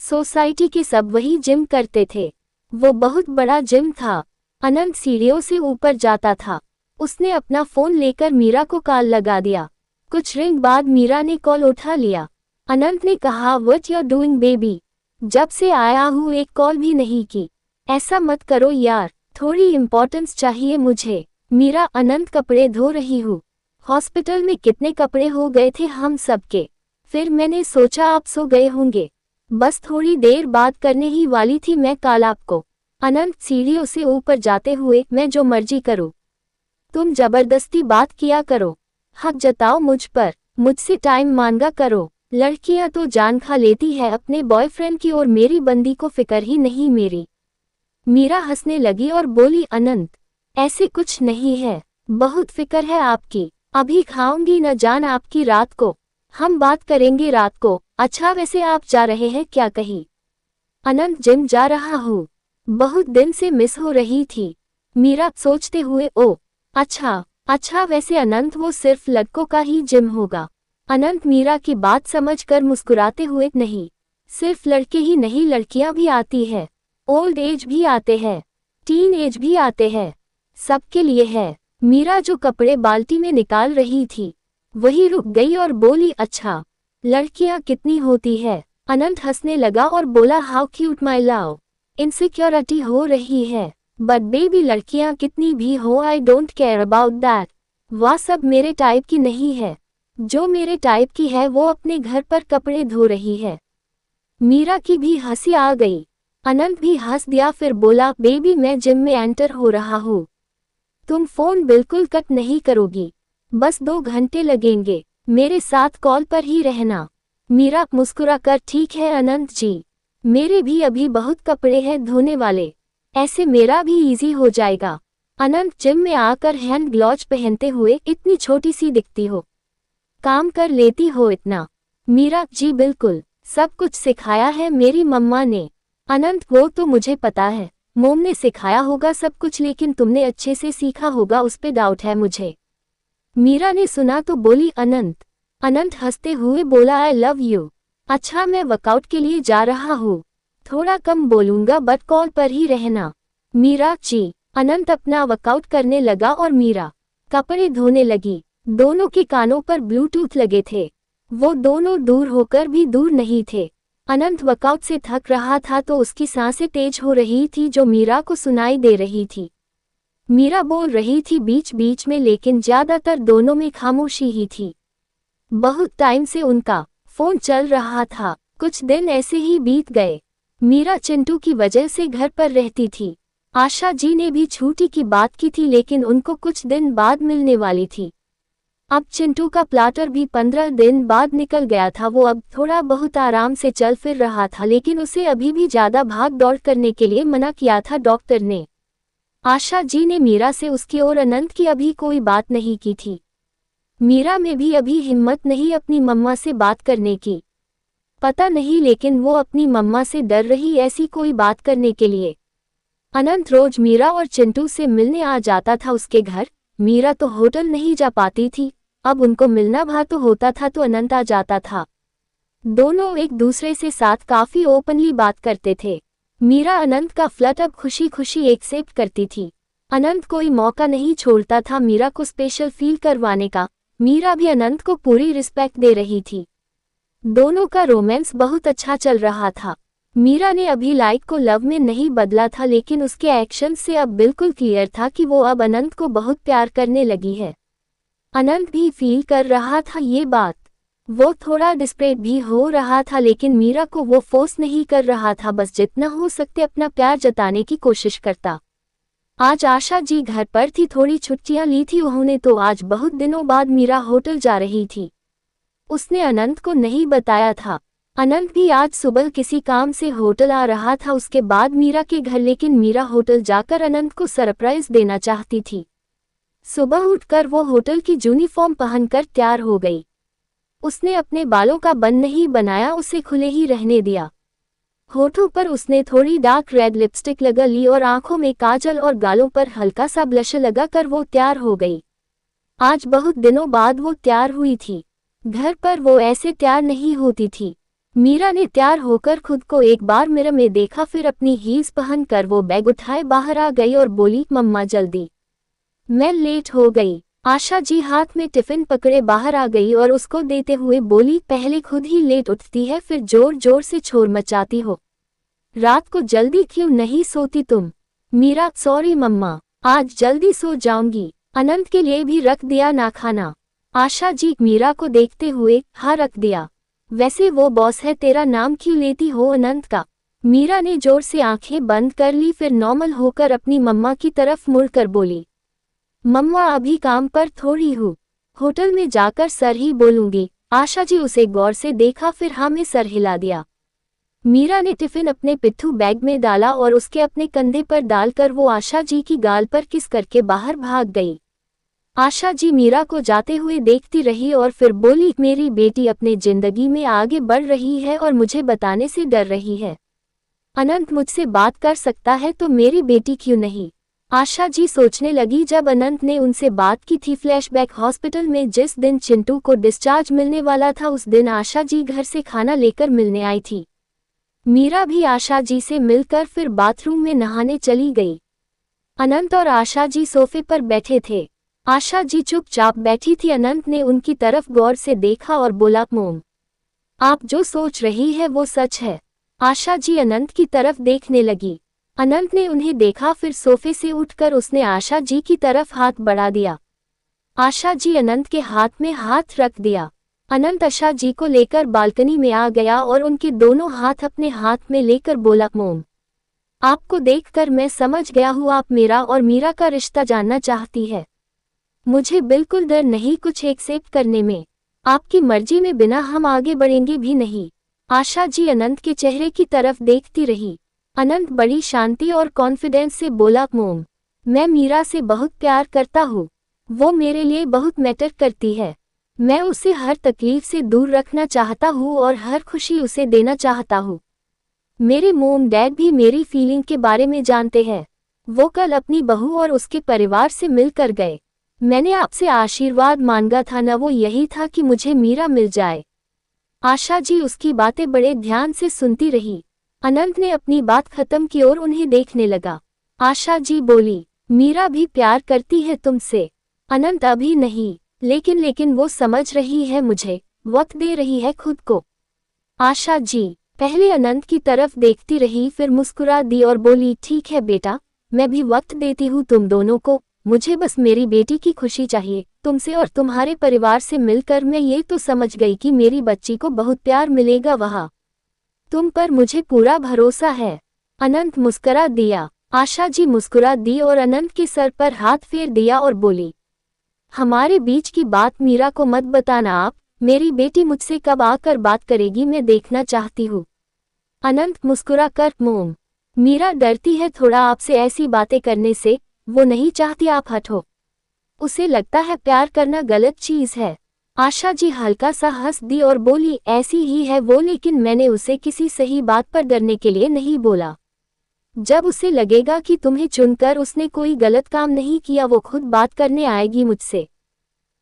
सोसाइटी के सब वही जिम करते थे। वो बहुत बड़ा जिम था। अनंत सीढ़ियों से ऊपर जाता था। उसने अपना फोन लेकर मीरा को कॉल लगा दिया। कुछ रिंग बाद मीरा ने कॉल उठा लिया। अनंत ने कहा, व्हाट यू डूइंग बेबी? जब से आया हूँ एक कॉल भी नहीं की। ऐसा मत करो यार, थोड़ी इम्पोर्टेंस चाहिए मुझे। मीरा, अनंत कपड़े धो रही हूँ। हॉस्पिटल में कितने कपड़े हो गए थे हम सबके। फिर मैंने सोचा आप सो गए होंगे। बस थोड़ी देर बात करने ही वाली थी मैं कॉल आपको। अनंत सीढ़ियों से ऊपर जाते हुए, मैं जो मर्जी करूँ, तुम जबरदस्ती बात किया करो। हक जताओ मुझ पर, मुझसे टाइम मांगा करो। लड़कियां तो जान खा लेती है अपने बॉयफ्रेंड की और मेरी बंदी को फिक्र ही नहीं मेरी। मीरा हंसने लगी और बोली, अनंत ऐसे कुछ नहीं है, बहुत फिक्र है आपकी। अभी खाऊंगी न जान आपकी रात को। हम बात करेंगे रात को। अच्छा वैसे आप जा रहे हैं क्या कहीं? अनंत, जिम जा रहा हूँ। बहुत दिन से मिस हो रही थी। मीरा सोचते हुए, ओ अच्छा वैसे अनंत वो सिर्फ लड़कों का ही जिम होगा। अनंत मीरा की बात समझकर मुस्कुराते हुए, नहीं सिर्फ लड़के ही नहीं, लड़कियां भी आती है। ओल्ड एज भी आते हैं, टीन एज भी आते हैं, सबके लिए है। मीरा जो कपड़े बाल्टी में निकाल रही थी वही रुक गई और बोली, अच्छा लड़कियां कितनी होती है? अनंत हंसने लगा और बोला, how cute my love. Insecurity हो रही है, बट बेबी लड़कियां कितनी भी हो I don't care about that. वह सब मेरे टाइप की नहीं है। जो मेरे टाइप की है वो अपने घर पर कपड़े धो रही है। मीरा की भी हंसी आ गई। अनंत भी हंस दिया, फिर बोला, बेबी मैं जिम में एंटर हो रहा हूँ। तुम फोन बिल्कुल कट नहीं करोगी? बस 2 घंटे लगेंगे, मेरे साथ कॉल पर ही रहना। मीरा मुस्कुराकर, ठीक है अनंत जी, मेरे भी अभी बहुत कपड़े हैं धोने वाले, ऐसे मेरा भी इजी हो जाएगा। अनंत जिम में आकर हैंड ग्लव्स पहनते हुए, इतनी छोटी सी दिखती हो, काम कर लेती हो इतना? मीरा, जी बिल्कुल, सब कुछ सिखाया है मेरी मम्मा ने। अनंत, वो तो मुझे पता है, मोम ने सिखाया होगा सब कुछ, लेकिन तुमने अच्छे से सीखा होगा उस पे डाउट है मुझे। मीरा ने सुना तो बोली, अनंत। अनंत हंसते हुए बोला, आई लव यू। अच्छा मैं वर्कआउट के लिए जा रहा हूँ, थोड़ा कम बोलूंगा बट कॉल पर ही रहना। मीरा, जी। अनंत अपना वर्कआउट करने लगा और मीरा कपड़े धोने लगी। दोनों के कानों पर ब्लूटूथ लगे थे। वो दोनों दूर होकर भी दूर नहीं थे। अनंत वर्कआउट से थक रहा था तो उसकी सांसें तेज हो रही थी जो मीरा को सुनाई दे रही थी। मीरा बोल रही थी बीच बीच में, लेकिन ज्यादातर दोनों में खामोशी ही थी। बहुत टाइम से उनका फोन चल रहा था। कुछ दिन ऐसे ही बीत गए। मीरा चिंटू की वजह से घर पर रहती थी। आशा जी ने भी छुट्टी की बात की थी, लेकिन उनको कुछ दिन बाद मिलने वाली थी। अब चिंटू का प्लाटर भी 15 दिन बाद निकल गया था। वो अब थोड़ा बहुत आराम से चल फिर रहा था, लेकिन उसे अभी भी ज्यादा भाग दौड़ करने के लिए मना किया था डॉक्टर ने। आशा जी ने मीरा से उसकी और अनंत की अभी कोई बात नहीं की थी। मीरा में भी अभी हिम्मत नहीं अपनी मम्मा से बात करने की। पता नहीं, लेकिन वो अपनी मम्मा से डर रही ऐसी कोई बात करने के लिए। अनंत रोज मीरा और चिंटू से मिलने आ जाता था उसके घर। मीरा तो होटल नहीं जा पाती थी, अब उनको मिलना भा तो होता था तो अनंत आ जाता था। दोनों एक दूसरे से साथ काफी ओपनली बात करते थे। मीरा अनंत का फ्लर्ट अब खुशी खुशी एक्सेप्ट करती थी। अनंत कोई मौका नहीं छोड़ता था मीरा को स्पेशल फील करवाने का। मीरा भी अनंत को पूरी रिस्पेक्ट दे रही थी। दोनों का रोमांस बहुत अच्छा चल रहा था। मीरा ने अभी लाइक को लव में नहीं बदला था, लेकिन उसके एक्शन से अब बिल्कुल क्लियर था कि वो अब अनंत को बहुत प्यार करने लगी है। अनंत भी फील कर रहा था ये बात। वो थोड़ा डिस्परेट भी हो रहा था, लेकिन मीरा को वो फोर्स नहीं कर रहा था, बस जितना हो सकते अपना प्यार जताने की कोशिश करता। आज आशा जी घर पर थी, थोड़ी छुट्टियां ली थी उन्होंने, तो आज बहुत दिनों बाद मीरा होटल जा रही थी। उसने अनंत को नहीं बताया था। अनंत भी आज सुबह किसी काम से होटल आ रहा था उसके बाद मीरा के घर, लेकिन मीरा होटल जाकर अनंत को सरप्राइज देना चाहती थी। सुबह उठकर वो होटल की यूनिफॉर्म पहनकर तैयार हो गई। उसने अपने बालों का बन नहीं बनाया, उसे खुले ही रहने दिया। होठों पर उसने थोड़ी डार्क रेड लिपस्टिक लगा ली और आंखों में काजल और गालों पर हल्का सा ब्लश लगाकर वो तैयार हो गई। आज बहुत दिनों बाद वो तैयार हुई थी। घर पर वो ऐसे तैयार नहीं होती थी। मीरा ने तैयार होकर खुद को एक बार मिरर में देखा, फिर अपनी हील्स पहनकर वो बैग उठाए बाहर आ गई और बोली, मम्मा जल्दी, मैं लेट हो गई। आशा जी हाथ में टिफिन पकड़े बाहर आ गई और उसको देते हुए बोली, पहले खुद ही लेट उठती है फिर जोर जोर से शोर मचाती हो। रात को जल्दी क्यों नहीं सोती तुम? मीरा, सॉरी मम्मा, आज जल्दी सो जाऊंगी। अनंत के लिए भी रख दिया ना खाना? आशा जी मीरा को देखते हुए, हाँ रख दिया। वैसे वो बॉस है, तेरा नाम क्यों लेती हो अनंत का? मीरा ने जोर से आंखें बंद कर ली, फिर नॉर्मल होकर अपनी मम्मा की तरफ मुड़कर बोली, मम्मा अभी काम पर थोड़ी हूँ, होटल में जाकर सर ही बोलूंगी। आशा जी उसे गौर से देखा, फिर हाँ में सर हिला दिया। मीरा ने टिफिन अपने पिट्ठू बैग में डाला और उसके अपने कंधे पर डालकर वो आशा जी की गाल पर किस करके बाहर भाग गई। आशा जी मीरा को जाते हुए देखती रही और फिर बोली, मेरी बेटी अपने जिंदगी में आगे बढ़ रही है और मुझे बताने से डर रही है। अनंत मुझसे बात कर सकता है तो मेरी बेटी क्यों नहीं? आशा जी सोचने लगी, जब अनंत ने उनसे बात की थी फ्लैशबैक हॉस्पिटल में जिस दिन चिंटू को डिस्चार्ज मिलने वाला था, उस दिन आशा जी घर से खाना लेकर मिलने आई थी। मीरा भी आशा जी से मिलकर फिर बाथरूम में नहाने चली गई। अनंत और आशा जी सोफे पर बैठे थे। आशा जी चुपचाप बैठी थी। अनंत ने उनकी तरफ गौर से देखा और बोला, मोम, आप जो सोच रही है वो सच है। आशा जी अनंत की तरफ देखने लगी। अनंत ने उन्हें देखा, फिर सोफे से उठकर उसने आशा जी की तरफ हाथ बढ़ा दिया। आशा जी अनंत के हाथ में हाथ रख दिया। अनंत आशा जी को लेकर बालकनी में आ गया और उनके दोनों हाथ अपने हाथ में लेकर बोला, मोम, आपको देखकर मैं समझ गया हूँ आप मेरा और मीरा का रिश्ता जानना चाहती है। मुझे बिल्कुल डर नहीं कुछ एक्सेप्ट करने में। आपकी मर्जी में बिना हम आगे बढ़ेंगे भी नहीं। आशा जी अनंत के चेहरे की तरफ देखती रही। अनंत बड़ी शांति और कॉन्फिडेंस से बोला, मोम, मैं मीरा से बहुत प्यार करता हूँ। वो मेरे लिए बहुत मैटर करती है। मैं उसे हर तकलीफ से दूर रखना चाहता हूँ और हर खुशी उसे देना चाहता हूँ। मेरे मोम डैड भी मेरी फीलिंग के बारे में जानते हैं। वो कल अपनी बहू और उसके परिवार से मिलकर गए। मैंने आपसे आशीर्वाद मांगा था ना, वो यही था कि मुझे मीरा मिल जाए। आशा जी उसकी बातें बड़े ध्यान से सुनती रही। अनंत ने अपनी बात खत्म की और उन्हें देखने लगा। आशा जी बोली, मीरा भी प्यार करती है तुमसे? अनंत, अभी नहीं, लेकिन वो समझ रही है मुझे, वक्त दे रही है खुद को। आशा जी पहले अनंत की तरफ देखती रही, फिर मुस्कुरा दी और बोली, ठीक है बेटा, मैं भी वक्त देती हूँ तुम दोनों को। मुझे बस मेरी बेटी की खुशी चाहिए। तुमसे और तुम्हारे परिवार से मिलकर मैं ये तो समझ गई कि मेरी बच्ची को बहुत प्यार मिलेगा वहाँ। तुम पर मुझे पूरा भरोसा है। अनंत मुस्कुरा दिया। आशा जी मुस्कुरा दी और अनंत के सर पर हाथ फेर दिया और बोली, हमारे बीच की बात मीरा को मत बताना आप। मेरी बेटी मुझसे कब आकर बात करेगी मैं देखना चाहती हूँ। अनंत मुस्कुरा कर, मोम, मीरा डरती है थोड़ा आपसे ऐसी बातें करने से। वो नहीं चाहती आप हटो। उसे लगता है प्यार करना गलत चीज है। आशा जी हल्का सा हंस दी और बोली, ऐसी ही है वो, लेकिन मैंने उसे किसी सही बात पर डरने के लिए नहीं बोला। जब उसे लगेगा कि तुम्हें चुनकर उसने कोई गलत काम नहीं किया, वो खुद बात करने आएगी मुझसे।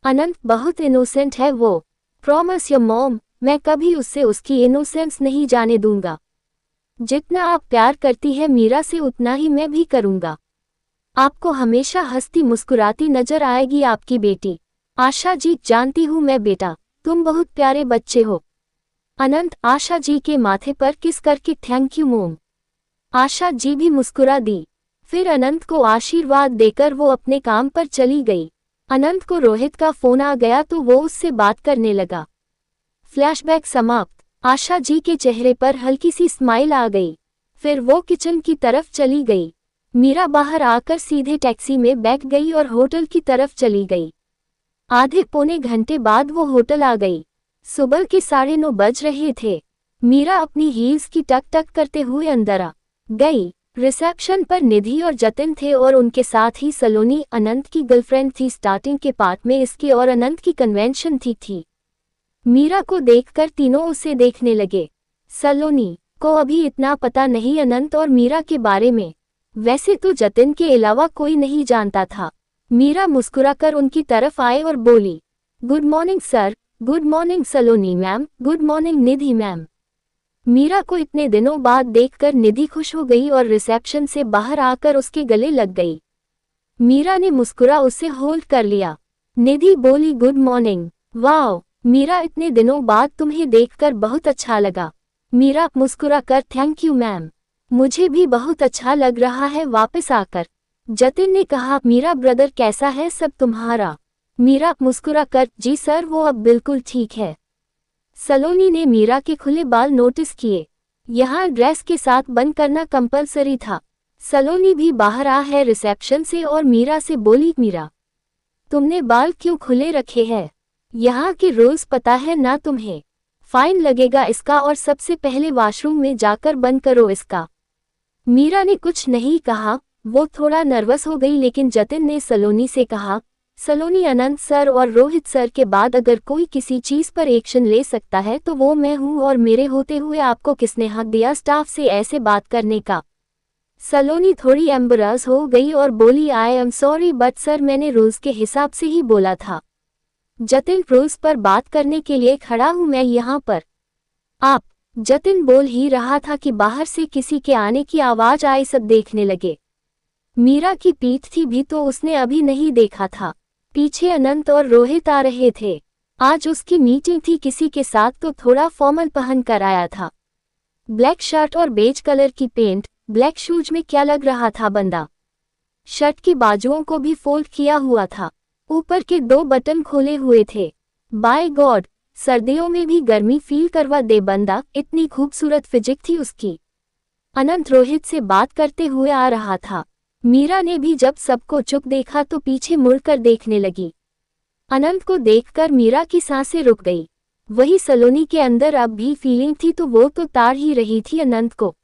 अनंत बहुत इनोसेंट है वो। प्रॉमिस योर मॉम, मैं कभी उससे उसकी इनोसेंस नहीं जाने दूंगा। जितना आप प्यार करती है मीरा से, उतना ही मैं भी करूंगा। आपको हमेशा हंसती मुस्कुराती नजर आएगी आपकी बेटी। आशा जी जानती हूँ मैं बेटा, तुम बहुत प्यारे बच्चे हो। अनंत आशा जी के माथे पर किस करके थैंक यू मोम। आशा जी भी मुस्कुरा दी। फिर अनंत को आशीर्वाद देकर वो अपने काम पर चली गई। अनंत को रोहित का फोन आ गया तो वो उससे बात करने लगा। फ्लैशबैक समाप्त। आशा जी के चेहरे पर हल्की सी स्माइल आ गई। फिर वो किचन की तरफ चली गई। मीरा बाहर आकर सीधे टैक्सी में बैठ गई और होटल की तरफ चली गई। आधे पौने घंटे बाद वो होटल आ गई। सुबह के 9:30 बज रहे थे। मीरा अपनी हील्स की टक टक करते हुए अंदर आ गई। रिसेप्शन पर निधि और जतिन थे और उनके साथ ही सलोनी अनंत की गर्लफ्रेंड थी। स्टार्टिंग के पार्ट में इसकी और अनंत की कन्वेंशन थी। मीरा को देखकर तीनों उसे देखने लगे। सलोनी को अभी इतना पता नहीं अनंत और मीरा के बारे में, वैसे तो जतिन के अलावा कोई नहीं जानता था। मीरा मुस्कुराकर उनकी तरफ आए और बोली, good morning sir. Good morning Saloni ma'am. Good morning Nidhi ma'am. Meera को इतने दिनों बाद देखकर निधि खुश हो गई और रिसेप्शन से बाहर आकर उसके गले लग गई। मीरा ने मुस्कुरा उसे होल्ड कर लिया। निधि बोली, गुड मॉर्निंग। वाओ मीरा, इतने दिनों बाद तुम्हें देखकर बहुत अच्छा लगा। मीरा मुस्कुराकर, थैंक यू मैम, मुझे भी बहुत अच्छा लग रहा है वापस आकर। जतिन ने कहा, मीरा ब्रदर कैसा है सब तुम्हारा? मीरा मुस्कुराकर, जी सर वो अब बिल्कुल ठीक है। सलोनी ने मीरा के खुले बाल नोटिस किए। यहाँ ड्रेस के साथ बंद करना कंपलसरी था। सलोनी भी बाहर आ है रिसेप्शन से और मीरा से बोली, मीरा तुमने बाल क्यों खुले रखे हैं? यहाँ के रूल्स पता है ना तुम्हें? फाइन लगेगा इसका और सबसे पहले वॉशरूम में जाकर बंद करो इसका। मीरा ने कुछ नहीं कहा, वो थोड़ा नर्वस हो गई। लेकिन जतिन ने सलोनी से कहा, सलोनी अनंत सर और रोहित सर के बाद अगर कोई किसी चीज पर एक्शन ले सकता है तो वो मैं हूँ, और मेरे होते हुए आपको किसने हक दिया स्टाफ से ऐसे बात करने का? सलोनी थोड़ी एम्बरस हो गई और बोली, I am sorry but sir मैंने रूल्स के हिसाब से ही बोला था। जतिन, रूल्स पर बात करने के लिए खड़ा हूँ मैं यहाँ पर। आप? जतिन बोल ही रहा था कि बाहर से किसी के आने की आवाज आई। सब देखने लगे। मीरा की पीठ थी भी तो उसने अभी नहीं देखा था। पीछे अनंत और रोहित आ रहे थे। आज उसकी मीटिंग थी किसी के साथ तो थोड़ा फॉर्मल पहन कर आया था। ब्लैक शर्ट और बेज कलर की पेंट, ब्लैक शूज में क्या लग रहा था बंदा। शर्ट की बाजुओं को भी फोल्ड किया हुआ था, ऊपर के 2 बटन खोले हुए थे। बाय गॉड, सर्दियों में भी गर्मी फील करवा दे बंदा, इतनी खूबसूरत फिजिक थी उसकी। अनंत रोहित से बात करते हुए आ रहा था। मीरा ने भी जब सबको चुप देखा तो पीछे मुड़कर देखने लगी। अनंत को देखकर मीरा की सांसें रुक गई। वही सलोनी के अंदर अब भी फीलिंग थी तो वो तो ताड़ ही रही थी अनंत को।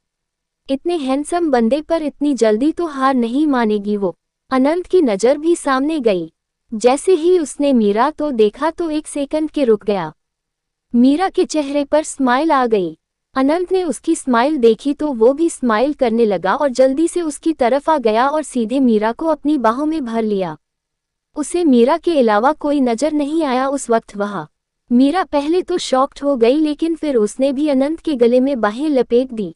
इतने हैंडसम बंदे पर इतनी जल्दी तो हार नहीं मानेगी वो। अनंत की नज़र भी सामने गई। जैसे ही उसने मीरा तो देखा तो 1 सेकंड के रुक गया। मीरा के चेहरे पर स्माइल आ गई। अनंत ने उसकी स्माइल देखी तो वो भी स्माइल करने लगा और जल्दी से उसकी तरफ आ गया और सीधे मीरा को अपनी बाहों में भर लिया। उसे मीरा के अलावा कोई नजर नहीं आया उस वक्त वहाँ। मीरा पहले तो शॉक्ड हो गई लेकिन फिर उसने भी अनंत के गले में बाहें लपेट दी।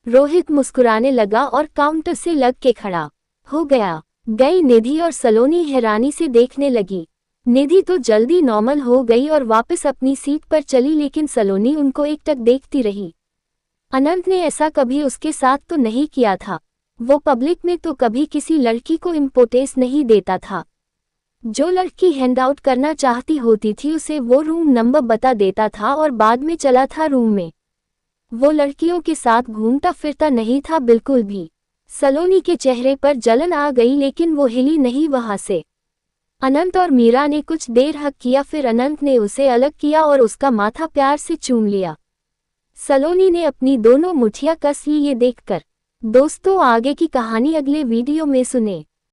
रोहित मुस्कुराने लगा और काउंटर से लग के खड़ा हो गया। गई निधि और सलोनी हैरानी से देखने लगी। निधि तो जल्दी नॉर्मल हो गई और वापस अपनी सीट पर चली लेकिन सलोनी उनको एकटक देखती रही। अनंत ने ऐसा कभी उसके साथ तो नहीं किया था। वो पब्लिक में तो कभी किसी लड़की को इम्पोर्टेंस नहीं देता था। जो लड़की हैंड आउट करना चाहती होती थी उसे वो रूम नंबर बता देता था और बाद में चला था रूम में। वो लड़कियों के साथ घूमता फिरता नहीं था बिल्कुल भी। सलोनी के चेहरे पर जलन आ गई लेकिन वो हिली नहीं वहां से। अनंत और मीरा ने कुछ देर हक किया, फिर अनंत ने उसे अलग किया और उसका माथा प्यार से चूम लिया। सलोनी ने अपनी दोनों मुठियां कस ली ये देखकर। दोस्तों, आगे की कहानी अगले वीडियो में सुने।